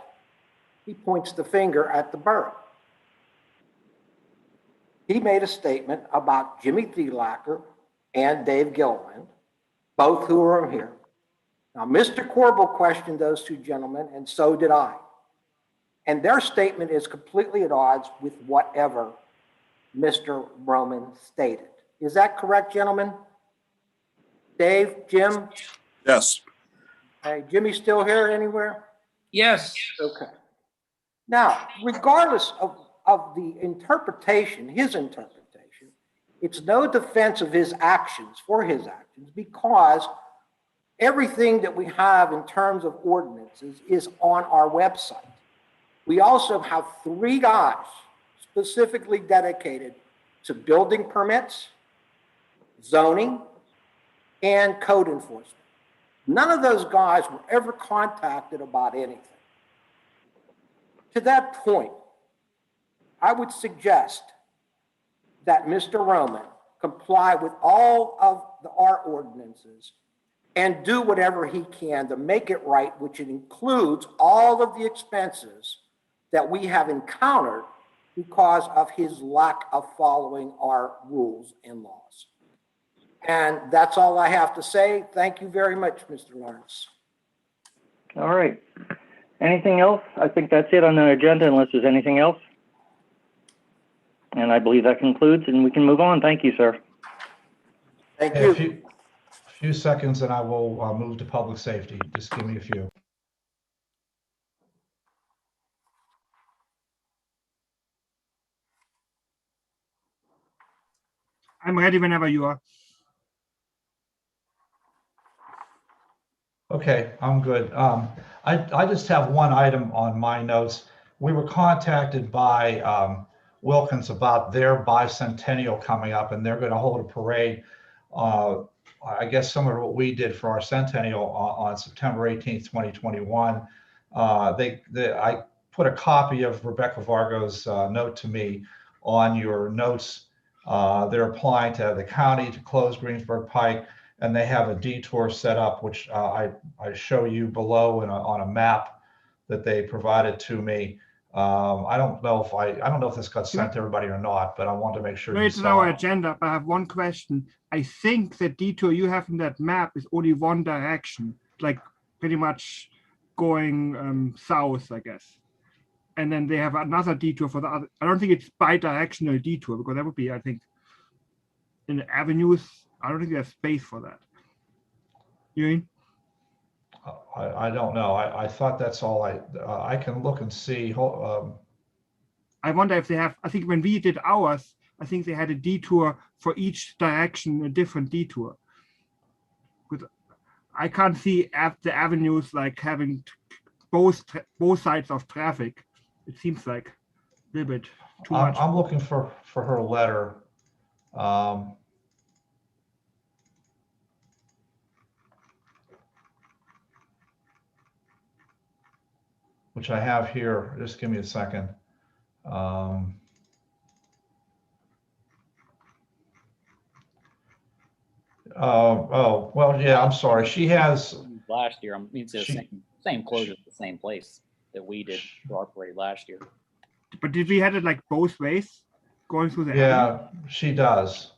he points the finger at the borough. He made a statement about Jimmy Thielacker and Dave Gilliland, both who are here. Now, Mr. Corbel questioned those two gentlemen, and so did I. And their statement is completely at odds with whatever Mr. Roman stated. Is that correct, gentlemen? Dave, Jim? Yes. Hey, Jimmy still here anywhere? Yes. Okay. Now, regardless of the interpretation, his interpretation, it's no defense of his actions, for his actions, because everything that we have in terms of ordinances is on our website. We also have 3 guys specifically dedicated to building permits, zoning, and code enforcement. None of those guys were ever contacted about anything. To that point, I would suggest that Mr. Roman comply with all of our ordinances and do whatever he can to make it right, which includes all of the expenses that we have encountered because of his lack of following our rules and laws. And that's all I have to say. Thank you very much, Mr. Lawrence. All right. Anything else? I think that's it on the agenda unless there's anything else. And I believe that concludes, and we can move on. Thank you, sir. Thank Hey, you. a few seconds and I will move to public safety. Just give me a few. I'm ready whenever you are. Okay, I'm good. I just have one item on my notes. We were contacted by Wilkins about their bicentennial coming up, and they're going to hold a parade. I guess similar to what we did for our centennial on September 18th, 2021. I put a copy of Rebecca Vargo's note to me on your notes. They're applying to the county to close Greensburg Pike, and they have a detour set up, which I show you below on a map that they provided to me. I don't know if this got sent to everybody or not, but I want to make sure you It's on saw our it. agenda, but I have one question. I think the detour you have in that map is only one direction, like pretty much going south, I guess. And then they have another detour for the other. I don't think it's bi-directional detour, because that would be, I think, in the avenues. I don't think there's space for that. You mean? I don't know. I thought that's all I can look and see. I wonder if they have, I think when we did ours, I think they had a detour for each direction, a different detour. Because I can't see the avenues like having both sides of traffic. It seems like a little bit too much. I'm looking for her letter. Which I have here. Just give me a second. Oh, well, yeah, I'm sorry. She has, Last year, I mean, it's the same closure at the same place that we did for our parade last year. But did we have it like both ways going through the avenue? yeah, she does.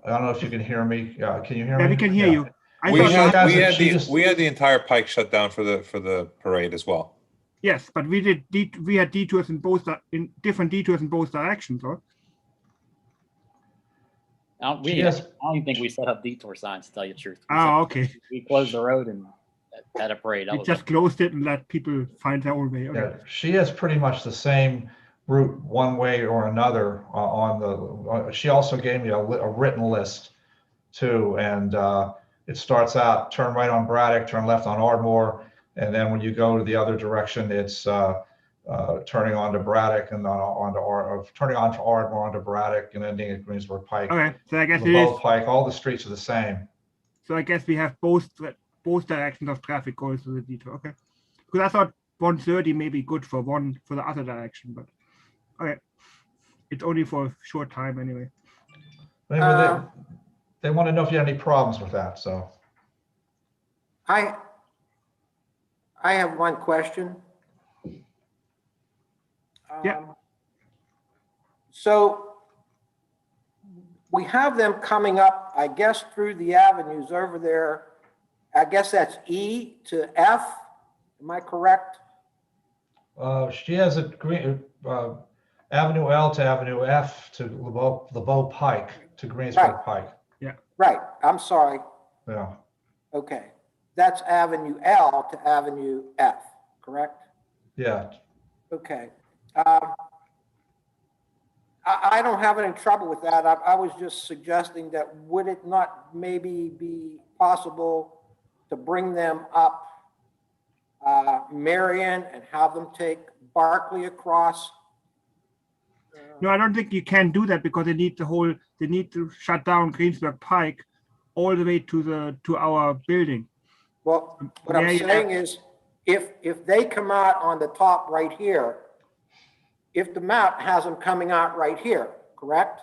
I don't know if you can hear me. Can you hear me? Yeah, we can hear you. I We thought had the entire pike shut down for the parade as well. yes, but we had detours in different detours in both directions, or? I don't even think we set up detour signs, to tell you the truth. Okay. We closed the road and had a parade. We just closed it and let people find their own way. Okay. Yeah, she has pretty much the same route one way or another she also gave me a written list too. And it starts out, turn right on Braddock, turn left on Ardmore. And then when you go to the other direction, it's turning onto Braddock and turning onto Ardmore, onto Braddock, and ending at Greensburg Pike. Okay, so I guess the it is. Pike, all the streets are the same. So I guess we have both directions of traffic going through the detour. Okay, because I thought 130 may be good for the other direction, but okay, it's only for a short time anyway. Anyway, they want to know if you had any problems with that. So I have one question. Yeah. So we have them coming up, I guess, through the avenues over there. I guess that's E to F. Am I correct? she has a Avenue L to Avenue F to LeBeau Pike to Greensburg Pike. Yeah. Right. I'm sorry. Yeah. Okay. That's Avenue L to Avenue F, correct? Yeah. Okay. I don't have any trouble with that. I was just suggesting that would it not maybe be possible to bring them up Marion and have them take Barkley across? No, I don't think you can do that because they need to shut down Greensburg Pike all the way to our building. Well, what I'm saying is if they come out on the top right here, if the map has them coming out right here, correct?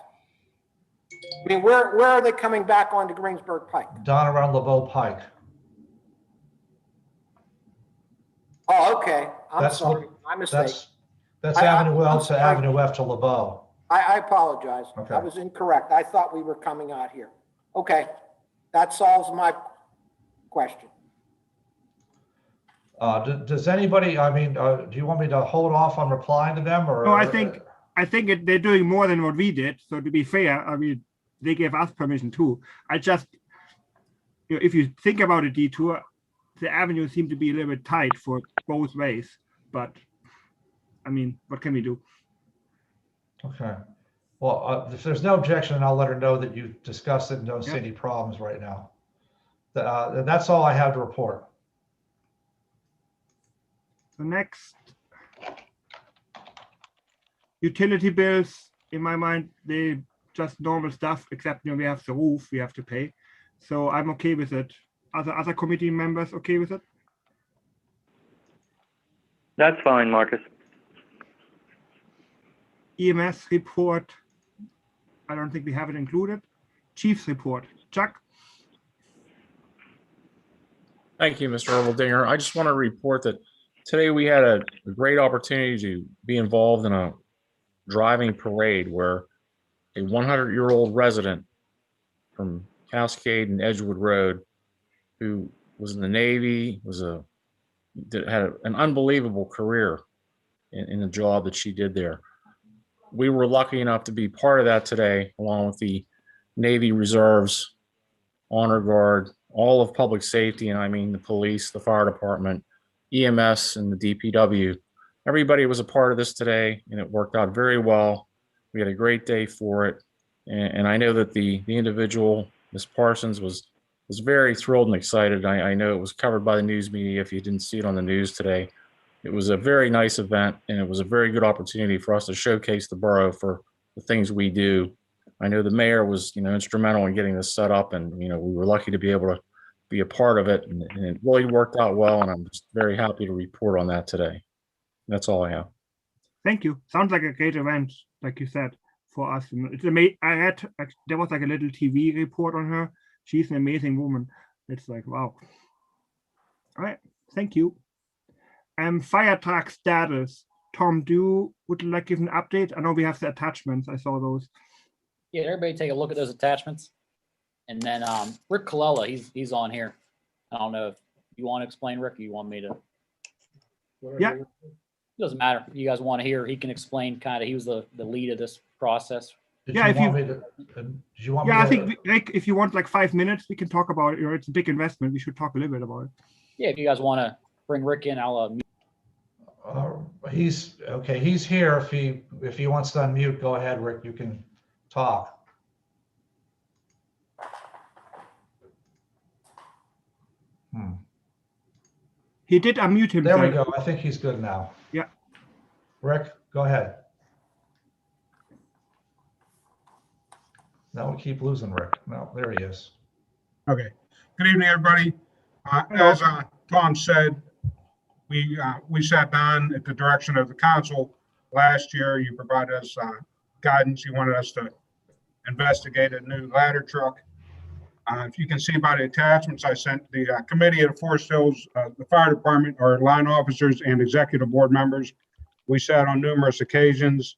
I mean, where are they coming back onto Greensburg Pike? Down around LeBeau Pike. Oh, okay. I'm That's sorry. what- My mistake. That's I- Avenue I'm L to sorry. Avenue F to LeBeau. I apologize. Okay. I was incorrect. I thought we were coming out here. Okay. That solves my question. Does anybody, I mean, do you want me to hold off on replying to them or? No, I think they're doing more than what we did. So to be fair, I mean, they gave us permission too. I just, if you think about a detour, the avenue seemed to be a little bit tight for both ways. But I mean, what can we do? Okay. Well, if there's no objection, I'll let her know that you discussed it and don't see Yep. any problems right now. That's all I have to report. The next utility bills, in my mind, they just normal stuff, except we have the roof we have to pay. So I'm okay with it. Other committee members okay with it? That's fine, Marcus. EMS report, I don't think we have it included. Chief's report, Chuck? Thank you, Mr. Erbaldinger. I just want to report that today we had a great opportunity to be involved in a driving parade where a 100-year-old resident from Cascade and Edgewood Road, who was in the Navy, had an unbelievable career in the job that she did there. We were lucky enough to be part of that today, along with the Navy Reserves, Honor Guard, all of public safety, and I mean the police, the fire department, EMS, and the DPW. Everybody was a part of this today, and it worked out very well. We had a great day for it, and I know that the individual, Ms. Parsons, was very thrilled and excited. I know it was covered by the news media. If you didn't see it on the news today, it was a very nice event, and it was a very good opportunity for us to showcase the borough for the things we do. I know the mayor was, instrumental in getting this set up, and we were lucky to be able to be a part of it, and it really worked out well. And I'm just very happy to report on that today. That's all I have. Thank you. Sounds like a great event, like you said, for us. It's amazing. There was like a little TV report on her. She's an amazing woman. It's like, wow. All right. Thank you. Fire truck status. Tom, would you like to give an update? I know we have the attachments. I saw those. Yeah, everybody take a look at those attachments. And then Rick Colella, he's on here. I don't know if you want to explain, Rick, or you want me to? Yeah. It doesn't matter. If you guys want to hear, he can explain kind of, he was the lead of this process. Did Yeah, you want me to? Yeah, I think Rick, if you want like 5 minutes, we can talk about it. It's a big investment. We should talk a little bit about it. Yeah, if you guys want to bring Rick in, I'll mute. He's okay. He's here. If he wants to unmute, go ahead, Rick. You can talk. He did unmute himself. There we go. I think he's good now. Yeah. Rick, go ahead. Now we keep losing Rick. No, there he is. Okay. Good evening, everybody. As Tom said, we sat down at the direction of the council last year. You provided us guidance. You wanted us to investigate a new ladder truck. If you can see by the attachments, I sent the committee at Forest Hills, the fire department, our line officers, and executive board members. We sat on numerous occasions,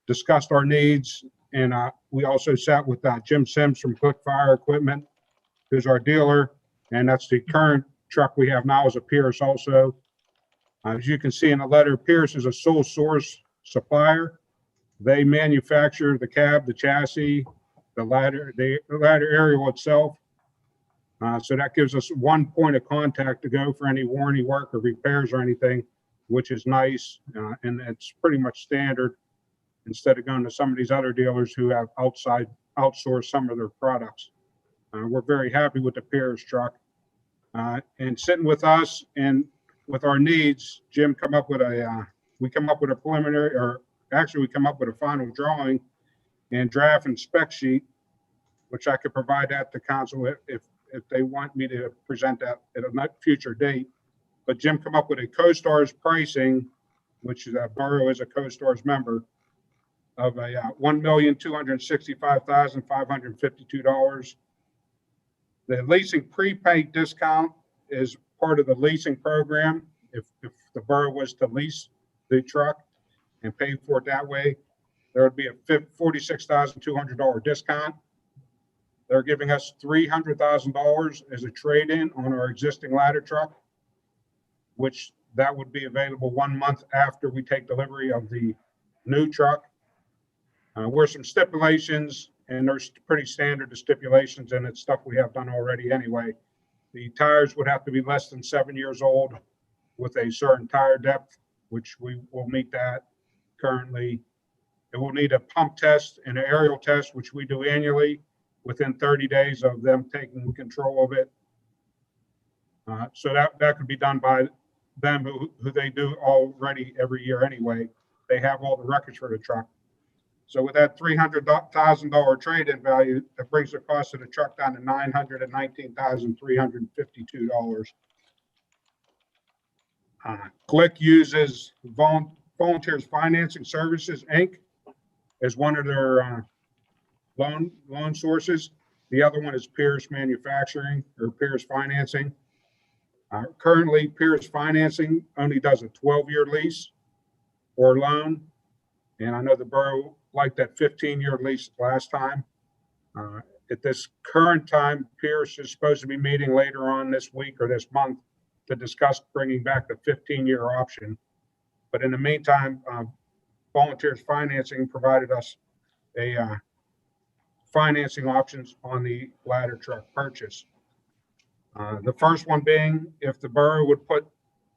discussed our needs, and we also sat with Jim Sims from Click Fire Equipment, who's our dealer, and that's the current truck we have now is a Pierce also. As you can see in the letter, Pierce is a sole source supplier. They manufacture the cab, the chassis, the ladder aerial itself. So that gives us one point of contact to go for any warranty work or repairs or anything, which is nice. And it's pretty much standard instead of going to some of these other dealers who have outsourced some of their products. We're very happy with the Pierce truck. And sitting with us and with our needs, Jim we come up with a preliminary, or actually we come up with a final drawing and draft and spec sheet, which I could provide that to council if they want me to present that at a future date. But Jim come up with a CoStar's pricing, which borough is a CoStar's member, of a $1,265,552. The leasing prepaid discount is part of the leasing program. If the borough was to lease the truck and pay for it that way, there would be a $46,200 discount. They're giving us $300,000 as a trade-in on our existing ladder truck, which that would be available 1 month after we take delivery of the new truck. Were some stipulations, and there's pretty standard stipulations, and it's stuff we have done already anyway. The tires would have to be less than 7 years old with a certain tire depth, which we will meet that currently. It will need a pump test and an aerial test, which we do annually within 30 days of them taking control of it. So that could be done by them, who they do already every year anyway. They have all the records for the truck. So with that $300,000 trade-in value, that brings the cost of the truck down to $919,352. Click uses Volunteers Financing Services, Inc. as one of their loan sources. The other one is Pierce Manufacturing or Pierce Financing. Currently, Pierce Financing only does a 12-year lease or loan. And I know the borough liked that 15-year lease last time. At this current time, Pierce is supposed to be meeting later on this week or this month to discuss bringing back the 15-year option. But in the meantime, Volunteers Financing provided us a financing options on the ladder truck purchase. The first one being if the borough would put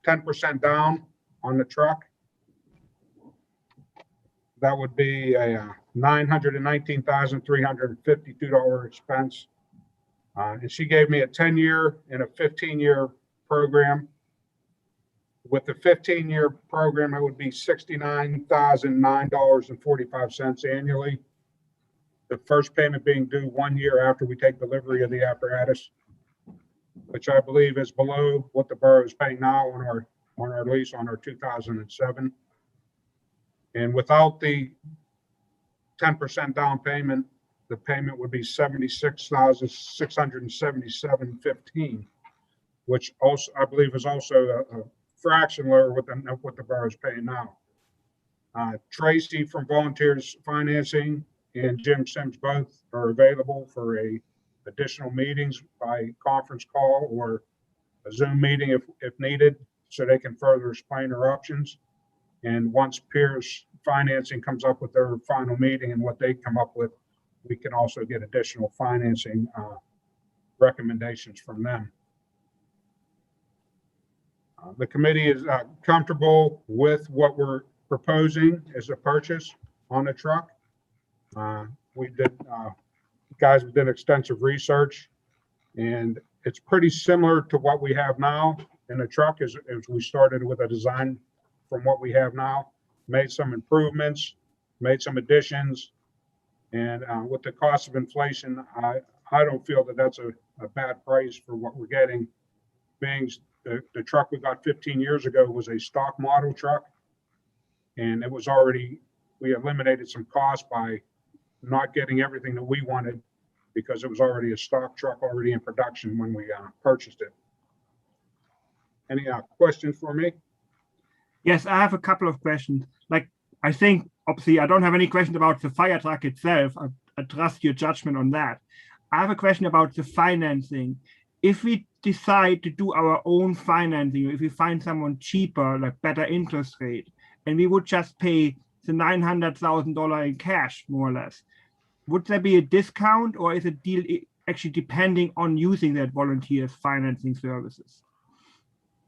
10% down on the truck, that would be a $919,352 expense. And she gave me a 10-year and a 15-year program. With the 15-year program, it would be $69,009.45 annually. The first payment being due 1 year after we take delivery of the apparatus, which I believe is below what the borough is paying now on our lease on our 2007. And without the 10% down payment, the payment would be $76,677.15, which also I believe is also a fraction lower than what the borough is paying now. Tracy from Volunteers Financing and Jim Sims both are available for additional meetings by conference call or a Zoom meeting if needed, so they can further explain their options. And once Pierce Financing comes up with their final meeting and what they come up with, we can also get additional financing recommendations from them. The committee is comfortable with what we're proposing as a purchase on the truck. Guys did extensive research, and it's pretty similar to what we have now in the truck as we started with a design from what we have now, made some improvements, made some additions. And with the cost of inflation, I don't feel that that's a bad price for what we're getting. Being the truck we got 15 years ago was a stock model truck, and it was already, we eliminated some costs by not getting everything that we wanted because it was already a stock truck already in production when we purchased it. Any questions for me? Yes, I have a couple of questions. Like, I think, obviously, I don't have any questions about the fire truck itself. I trust your judgment on that. I have a question about the financing. If we decide to do our own financing, if we find someone cheaper, like better interest rate, and we would just pay the $900,000 in cash, more or less, would there be a discount, or is a deal actually depending on using that volunteers financing services?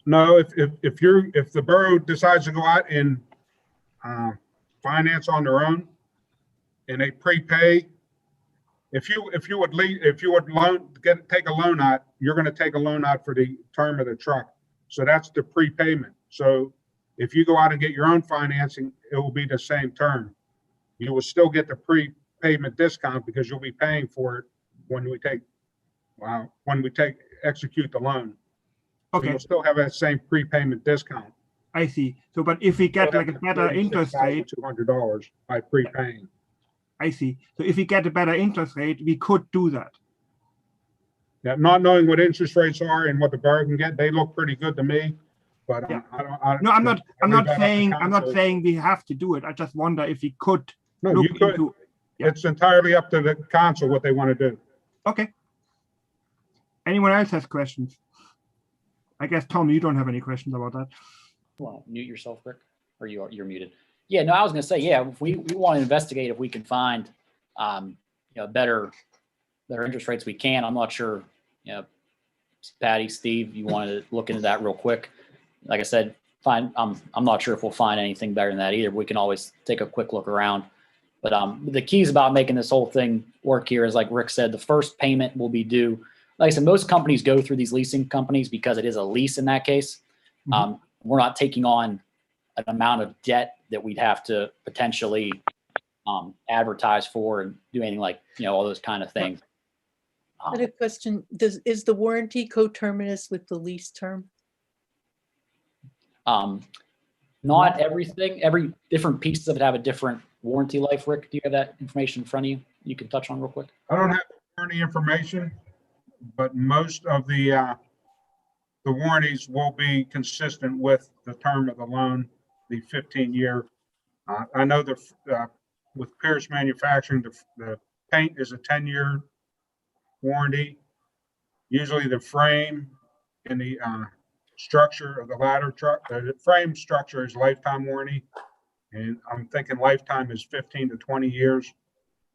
No, if the borough decides to go out and finance on their own, and they prepay, if you would take a loan out, you're going to take a loan out for the term of the truck. So that's the prepayment. So if you go out and get your own financing, it will be the same term. You will still get the prepayment discount because you'll be paying for it when we execute the loan. Okay. So you'll still have that same prepayment discount. I see. So, but if we get like a better interest rate, $200 by prepaying. I see. So if we get a better interest rate, we could do that. Yeah, not knowing what interest rates are and what the borough can get, they look pretty good to me. But Yeah. No, I'm not saying we have to do it. I just wonder if we could No, look you could. into. Yeah. It's entirely up to the council what they want to do. Okay. Anyone else has questions? I guess, Tom, you don't have any questions about that. Well, mute yourself, Rick, or you're muted. Yeah, no, I was going to say, yeah, if we want to investigate if we can find, better interest rates, we can. I'm not sure, Patty, Steve, you want to look into that real quick. Like I said, I'm not sure if we'll find anything better than that either. But we can always take a quick look around. But the keys about making this whole thing work here is, like Rick said, the first payment will be due. Like I said, most companies go through these leasing companies because it is a lease in that case. Mm-hmm. We're not taking on an amount of debt that we'd have to potentially advertise for and do anything like, all those kind of things. I had a question. Is the warranty coterminous with the lease term? Not everything. Every different pieces of it have a different warranty life. Rick, do you have that information in front of you? You can touch on real quick. I don't have warranty information, but most of the warranties will be consistent with the term of the loan, the 15-year. I know with Pierce Manufacturing, the paint is a 10-year warranty. Usually the frame and the structure of the ladder truck, the frame structure is lifetime warranty. And I'm thinking lifetime is 15 to 20 years.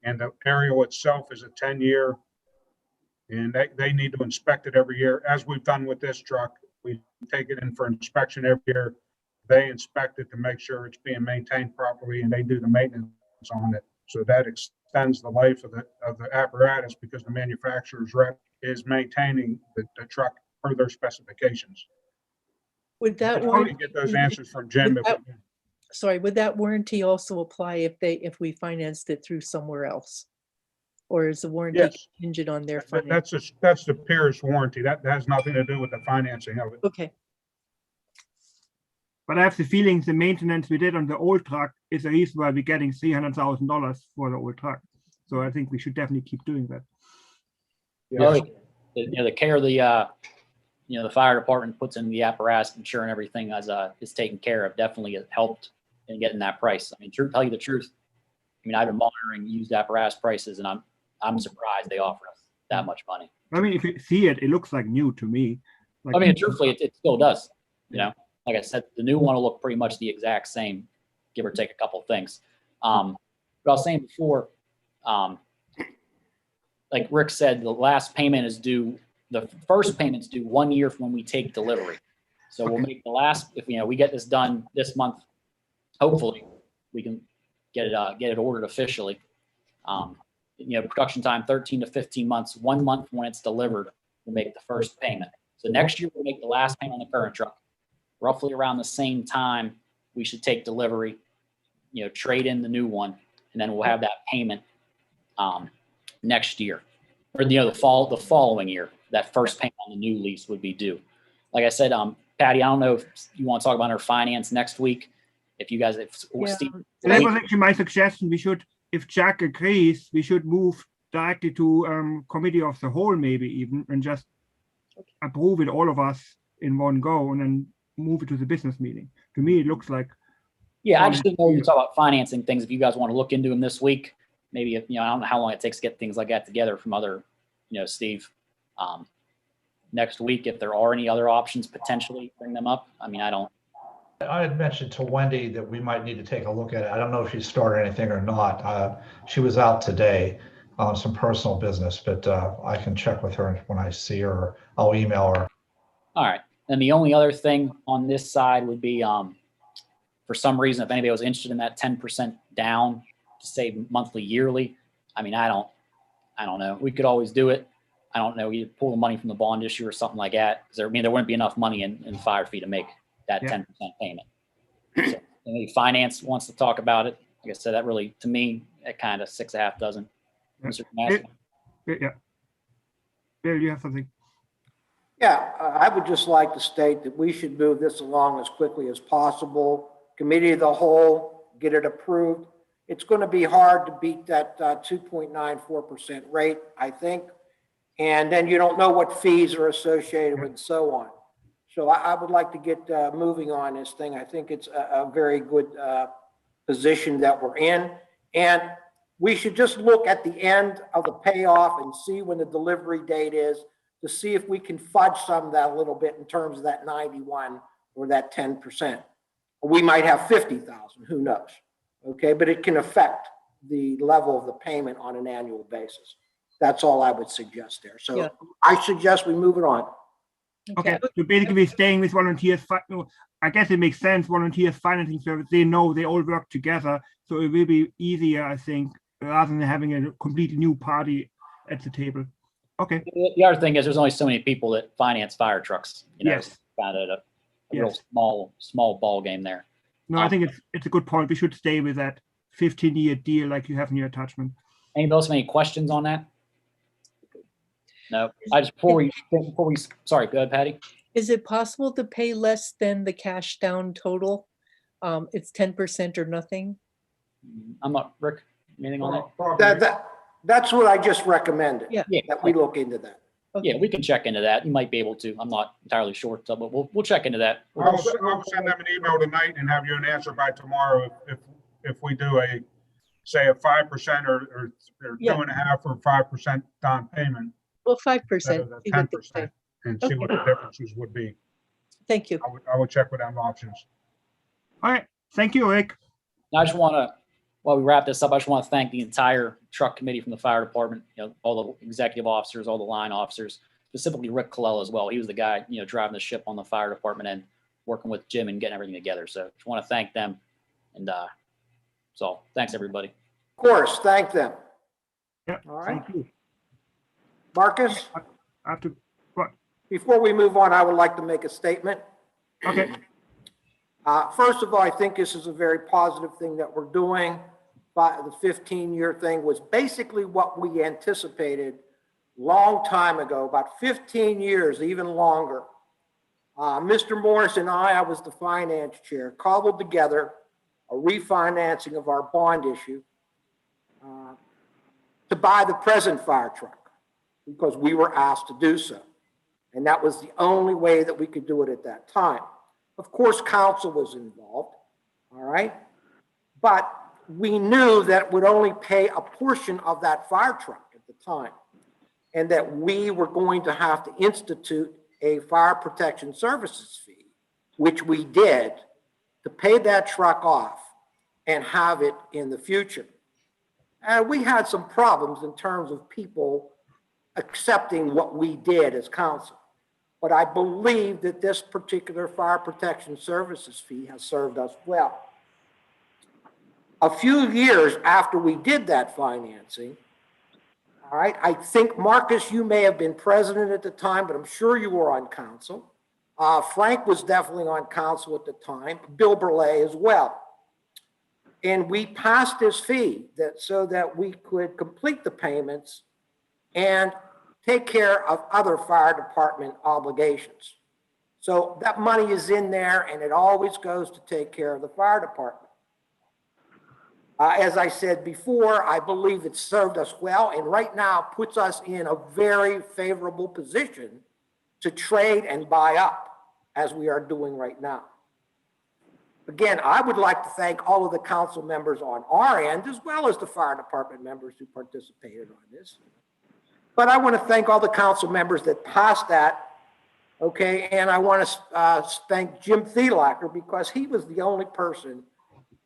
And the aerial itself is a 10-year. And they need to inspect it every year. As we've done with this truck, we take it in for inspection every year. They inspect it to make sure it's being maintained properly, and they do the maintenance on it. So that extends the life of the apparatus, because the manufacturer's rep is maintaining the truck per their specifications. Would that I'll probably get those answers from Jim. Would that warranty also apply if we financed it through somewhere else? Or is the warranty contingent on their finance? That's the Pierce warranty. That has nothing to do with the financing of it. Okay. But I have the feeling the maintenance we did on the old truck is the reason why we're getting $300,000 for the old truck. So I think we should definitely keep doing that. Yeah. The care of the the fire department puts in the apparatus, ensuring everything is taken care of, definitely has helped in getting that price. I mean, to tell you the truth, I've been monitoring used apparatus prices, and I'm surprised they offer us that much money. I mean, if you see it, it looks like new to me. Truthfully, it still does. Like I said, the new one will look pretty much the exact same, give or take a couple of things. But I was saying before, like Rick said, the last payment is due. The first payment's due 1 year from when we take delivery. So we'll make the last, if we get this done this month, hopefully we can get it ordered officially. Production time 13 to 15 months. 1 month when it's delivered, we'll make the first payment. So next year we'll make the last payment on the current truck. Roughly around the same time we should take delivery, trade in the new one, and then we'll have that payment next year, or the following year. That first payment on the new lease would be due. Like I said, Patty, I don't know if you want to talk about our finance next week. If you guys, Steve, that was actually my suggestion. We should, if Jack agrees, we should move directly to committee of the whole, maybe even, and just approve it, all of us in one go, and then move it to the business meeting. To me, it looks like. Yeah, I just didn't know you talk about financing things. If you guys want to look into them this week, maybe I don't know how long it takes to get things like that together from other, Steve. Next week, if there are any other options, potentially bring them up. I had mentioned to Wendy that we might need to take a look at it. I don't know if she started anything or not. She was out today on some personal business, but I can check with her when I see her. Or I'll email her. All right. And the only other thing on this side would be, for some reason, if anybody was interested in that 10% down to save monthly, yearly, I don't know. We could always do it. I don't know. You pull the money from the bond issue or something like that. Because there wouldn't be enough money in fire fee to make that 10% payment. So maybe finance wants to talk about it. Like I said, that really, to me, it kind of 6.5 doesn't. Mr. Yeah. Bill, you have something? Yeah, I would just like to state that we should move this along as quickly as possible. Committee of the whole, get it approved. It's going to be hard to beat that 2.94% rate, I think. And then you don't know what fees are associated with and so on. So I would like to get moving on this thing. I think it's a very good position that we're in. And we should just look at the end of the payoff and see when the delivery date is to see if we can fudge some of that a little bit in terms of that 91 or that 10%. We might have 50,000, who knows? Okay, but it can affect the level of the payment on an annual basis. That's all I would suggest there. So yeah. I suggest we move it on. Okay, so basically staying with volunteers, I guess it makes sense, volunteers financing service, they know they all work together, so it will be easier, I think, rather than having a completely new party at the table. Okay. The other thing is there's only so many people that finance fire trucks. You know, yes. Kind of a real small ball game there. No, I think it's a good point. We should stay with that 15-year deal like you have in your attachment. Anybody else have any questions on that? No. I just before we sorry, go ahead, Patty. Is it possible to pay less than the cash down total? It's 10% or nothing. I'm not Rick. Anything on that? That's what I just recommended. Yeah. That we look into that. Okay. Yeah, we can check into that. You might be able to. I'm not entirely sure, so, but we'll check into that. I'll send them an email tonight and have you an answer by tomorrow if we do say a 5% or 2.5% or 5% down payment. Well, 5%. 10% and see what the differences would be. Thank you. I will check with them options. All right. Thank you, Rick. I just want to, while we wrap this up, I just want to thank the entire truck committee from the fire department, all the executive officers, all the line officers, specifically Rick Colella as well. He was the guy, driving the ship on the fire department and working with Jim and getting everything together. So just want to thank them. And so thanks, everybody. Of course, thank them. Yeah, all right. Thank you. Marcus? What? Before we move on, I would like to make a statement. Okay. First of all, I think this is a very positive thing that we're doing. But the 15-year thing was basically what we anticipated long time ago, about 15 years, even longer. Mr. Morris and I was the finance chair, cobbled together a refinancing of our bond issue to buy the present fire truck because we were asked to do so. And that was the only way that we could do it at that time. Of course, council was involved, all right? But we knew that it would only pay a portion of that fire truck at the time, and that we were going to have to institute a fire protection services fee, which we did, to pay that truck off and have it in the future. And we had some problems in terms of people accepting what we did as council. But I believe that this particular fire protection services fee has served us well. A few years after we did that financing, all right, I think, Marcus, you may have been president at the time, but I'm sure you were on council. Frank was definitely on council at the time, Bill Burley as well. And we passed this fee so that we could complete the payments and take care of other fire department obligations. So that money is in there and it always goes to take care of the fire department. As I said before, I believe it served us well and right now puts us in a very favorable position to trade and buy up as we are doing right now. Again, I would like to thank all of the council members on our end, as well as the fire department members who participated on this. But I want to thank all the council members that passed that, okay? And I want to thank Jim Thielacker because he was the only person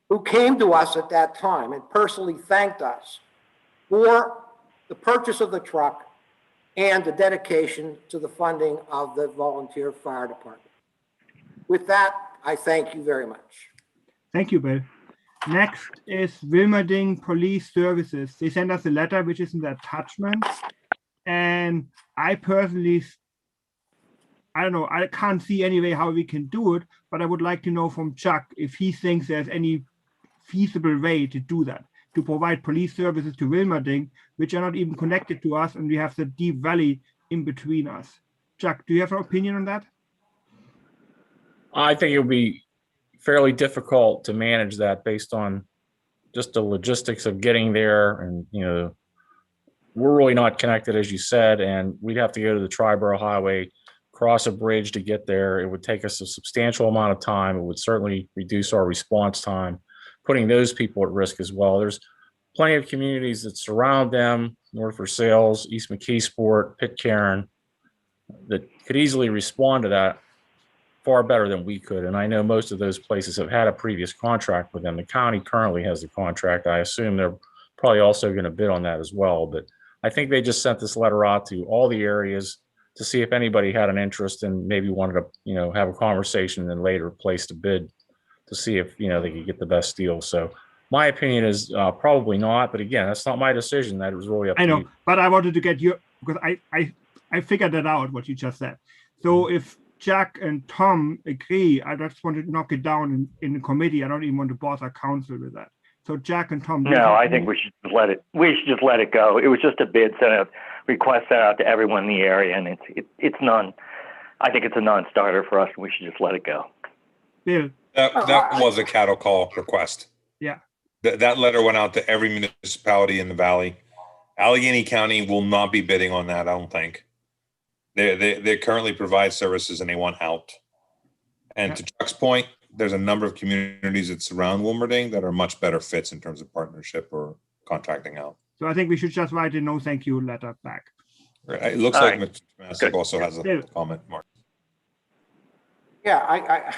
who came to us at that time and personally thanked us for the purchase of the truck and the dedication to the funding of the volunteer fire department. With that, I thank you very much. Thank you, Bill. Next is Wilmerding Police Services. They sent us a letter, which is in the attachment. And I personally, I don't know, I can't see any way how we can do it, but I would like to know from Chuck if he thinks there's any feasible way to do that, to provide police services to Wilmerding, which are not even connected to us, and we have the deep valley in between us. Chuck, do you have an opinion on that? I think it would be fairly difficult to manage that based on just the logistics of getting there. And, we're really not connected, as you said, and we'd have to go to the Triborough Highway, cross a bridge to get there. It would take us a substantial amount of time. It would certainly reduce our response time, putting those people at risk as well. There's plenty of communities that surround them, North Versailles, East McKeesport, Pitcairn, that could easily respond to that far better than we could. And I know most of those places have had a previous contract with them. The county currently has the contract. I assume they're probably also going to bid on that as well. But I think they just sent this letter out to all the areas to see if anybody had an interest and maybe wanted to, have a conversation and then later place a bid to see if, they could get the best deal. So my opinion is probably not. But again, that's not my decision. That was really up to you. But I wanted to get you, because I figured that out, what you just said. So if Jack and Tom agree, I just want to knock it down in the committee. I don't even want to bother council with that. So Jack and Tom. No, I think we should just let it. We should just let it go. It was just a bid sent out, request sent out to everyone in the area, and it's none. I think it's a non-starter for us, and we should just let it go. Bill. That was a cattle call request. Yeah. That letter went out to every municipality in the valley. Allegheny County will not be bidding on that, I don't think. They currently provide services and they want out. And to Chuck's point, there's a number of communities that surround Wilmerding that are much better fits in terms of partnership or contracting out. So I think we should just write a no thank you letter back. Right. It looks like Mr. Tomasic also has a comment, Mark. Yeah,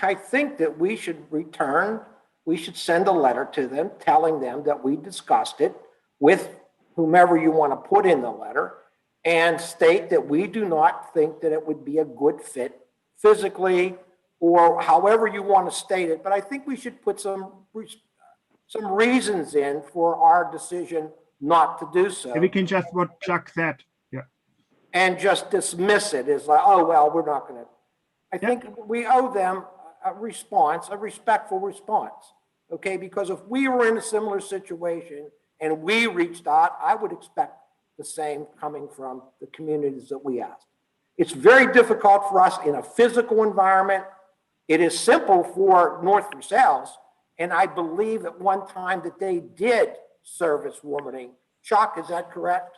I think that we should send a letter to them telling them that we discussed it with whomever you want to put in the letter, and state that we do not think that it would be a good fit physically or however you want to state it. But I think we should put some reasons in for our decision not to do so. We can just what Chuck said. Yeah. And just dismiss it as like, oh, well, we're not going to. I think we owe them a response, a respectful response. Okay, because if we were in a similar situation and we reached out, I would expect the same coming from the communities that we asked. It's very difficult for us in a physical environment. It is simple for North Versailles, and I believe at one time that they did service Wilmerding. Chuck, is that correct?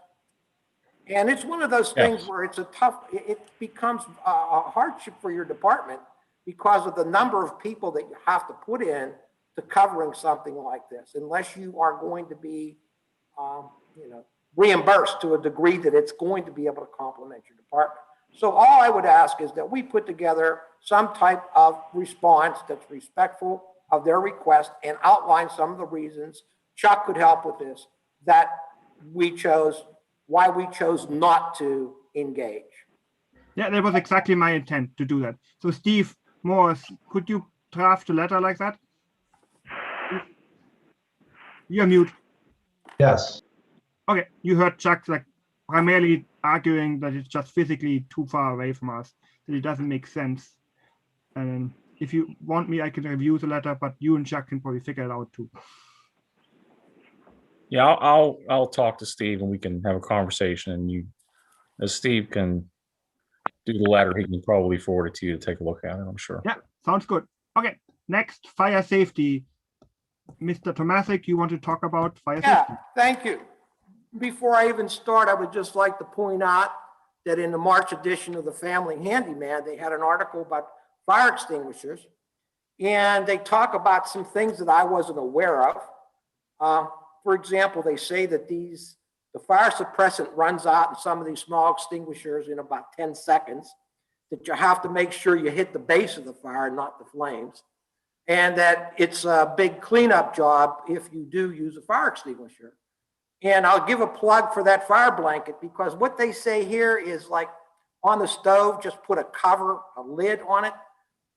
And it's one of those things where it's it becomes a hardship for your department because of the number of people that you have to put in to covering something like this, unless you are going to be, reimbursed to a degree that it's going to be able to complement your department. So all I would ask is that we put together some type of response that's respectful of their request and outline some of the reasons. Chuck could help with this, that why we chose not to engage. Yeah, that was exactly my intent to do that. So Steve Morris, could you draft a letter like that? You're mute. Yes. Okay, you heard Chuck primarily arguing that it's just physically too far away from us, that it doesn't make sense. And if you want me, I can review the letter, but you and Chuck can probably figure it out too. Yeah, I'll talk to Steve and we can have a conversation. And as Steve can do the letter, he can probably forward it to you to take a look at it, I'm sure. Yeah, sounds good. Okay, next, fire safety. Mr. Tomasic, you want to talk about fire safety? Yeah, thank you. Before I even start, I would just like to point out that in the March edition of the Family Handyman, they had an article about fire extinguishers, and they talk about some things that I wasn't aware of. For example, they say that the fire suppressant runs out in some of these small extinguishers in about 10 seconds, that you have to make sure you hit the base of the fire, not the flames, and that it's a big cleanup job if you do use a fire extinguisher. And I'll give a plug for that fire blanket, because what they say here is like on the stove, just put a lid on it.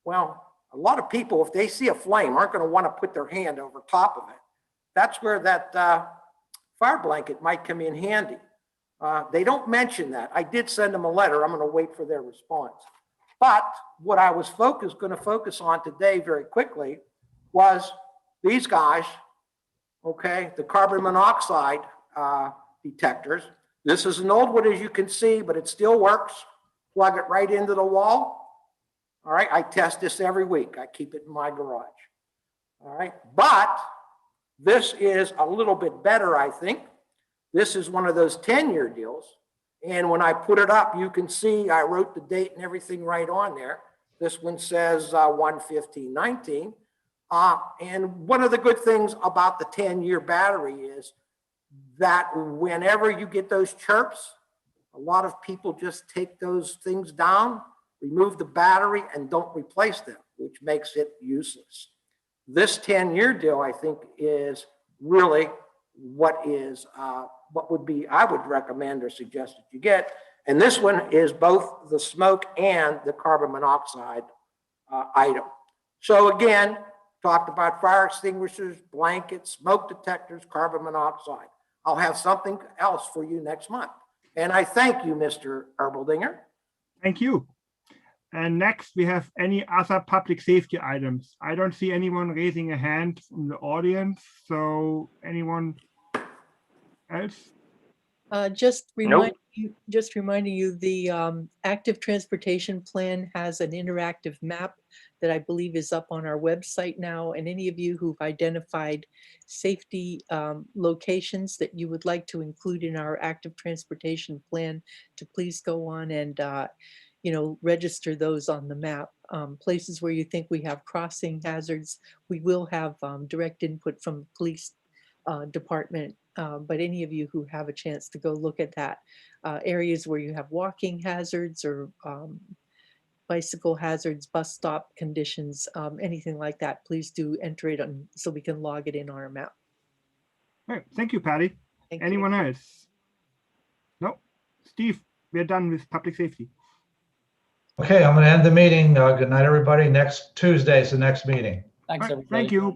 Well, a lot of people, if they see a flame, aren't going to want to put their hand over top of it. That's where that fire blanket might come in handy. They don't mention that. I did send them a letter. I'm going to wait for their response. But what I was going to focus on today very quickly was these guys, okay, the carbon monoxide detectors. This is an old one, as you can see, but it still works. plug it right into the wall. All right, I test this every week. I keep it in my garage. All right, but this is a little bit better, I think. This is one of those 10-year deals. And when I put it up, you can see I wrote the date and everything right on there. This one says 1/15/19. And one of the good things about the 10-year battery is that whenever you get those chirps, a lot of people just take those things down, remove the battery, and don't replace them, which makes it useless. This 10-year deal, I think, is really what would be, I would recommend or suggest that you get. And this one is both the smoke and the carbon monoxide item. So again, talked about fire extinguishers, blankets, smoke detectors, carbon monoxide. I'll have something else for you next month. And I thank you, Mr. Erbaldinger. Thank you. And next, we have any other public safety items. I don't see anyone raising a hand from the audience. So anyone else? Just reminding you, the active transportation plan has an interactive map that I believe is up on our website now. And any of you who've identified safety locations that you would like to include in our active transportation plan, to please go on and register those on the map. Places where you think we have crossing hazards, we will have direct input from the police department. But any of you who have a chance to go look at that, areas where you have walking hazards or bicycle hazards, bus stop conditions, anything like that, please do enter it on so we can log it in our map. All right, thank you, Patty. Thank you. Anyone else? No, Steve, we're done with public safety. Okay, I'm going to end the meeting. Good night, everybody. Next Tuesday is the next meeting. Thanks, All right, everybody. thank you.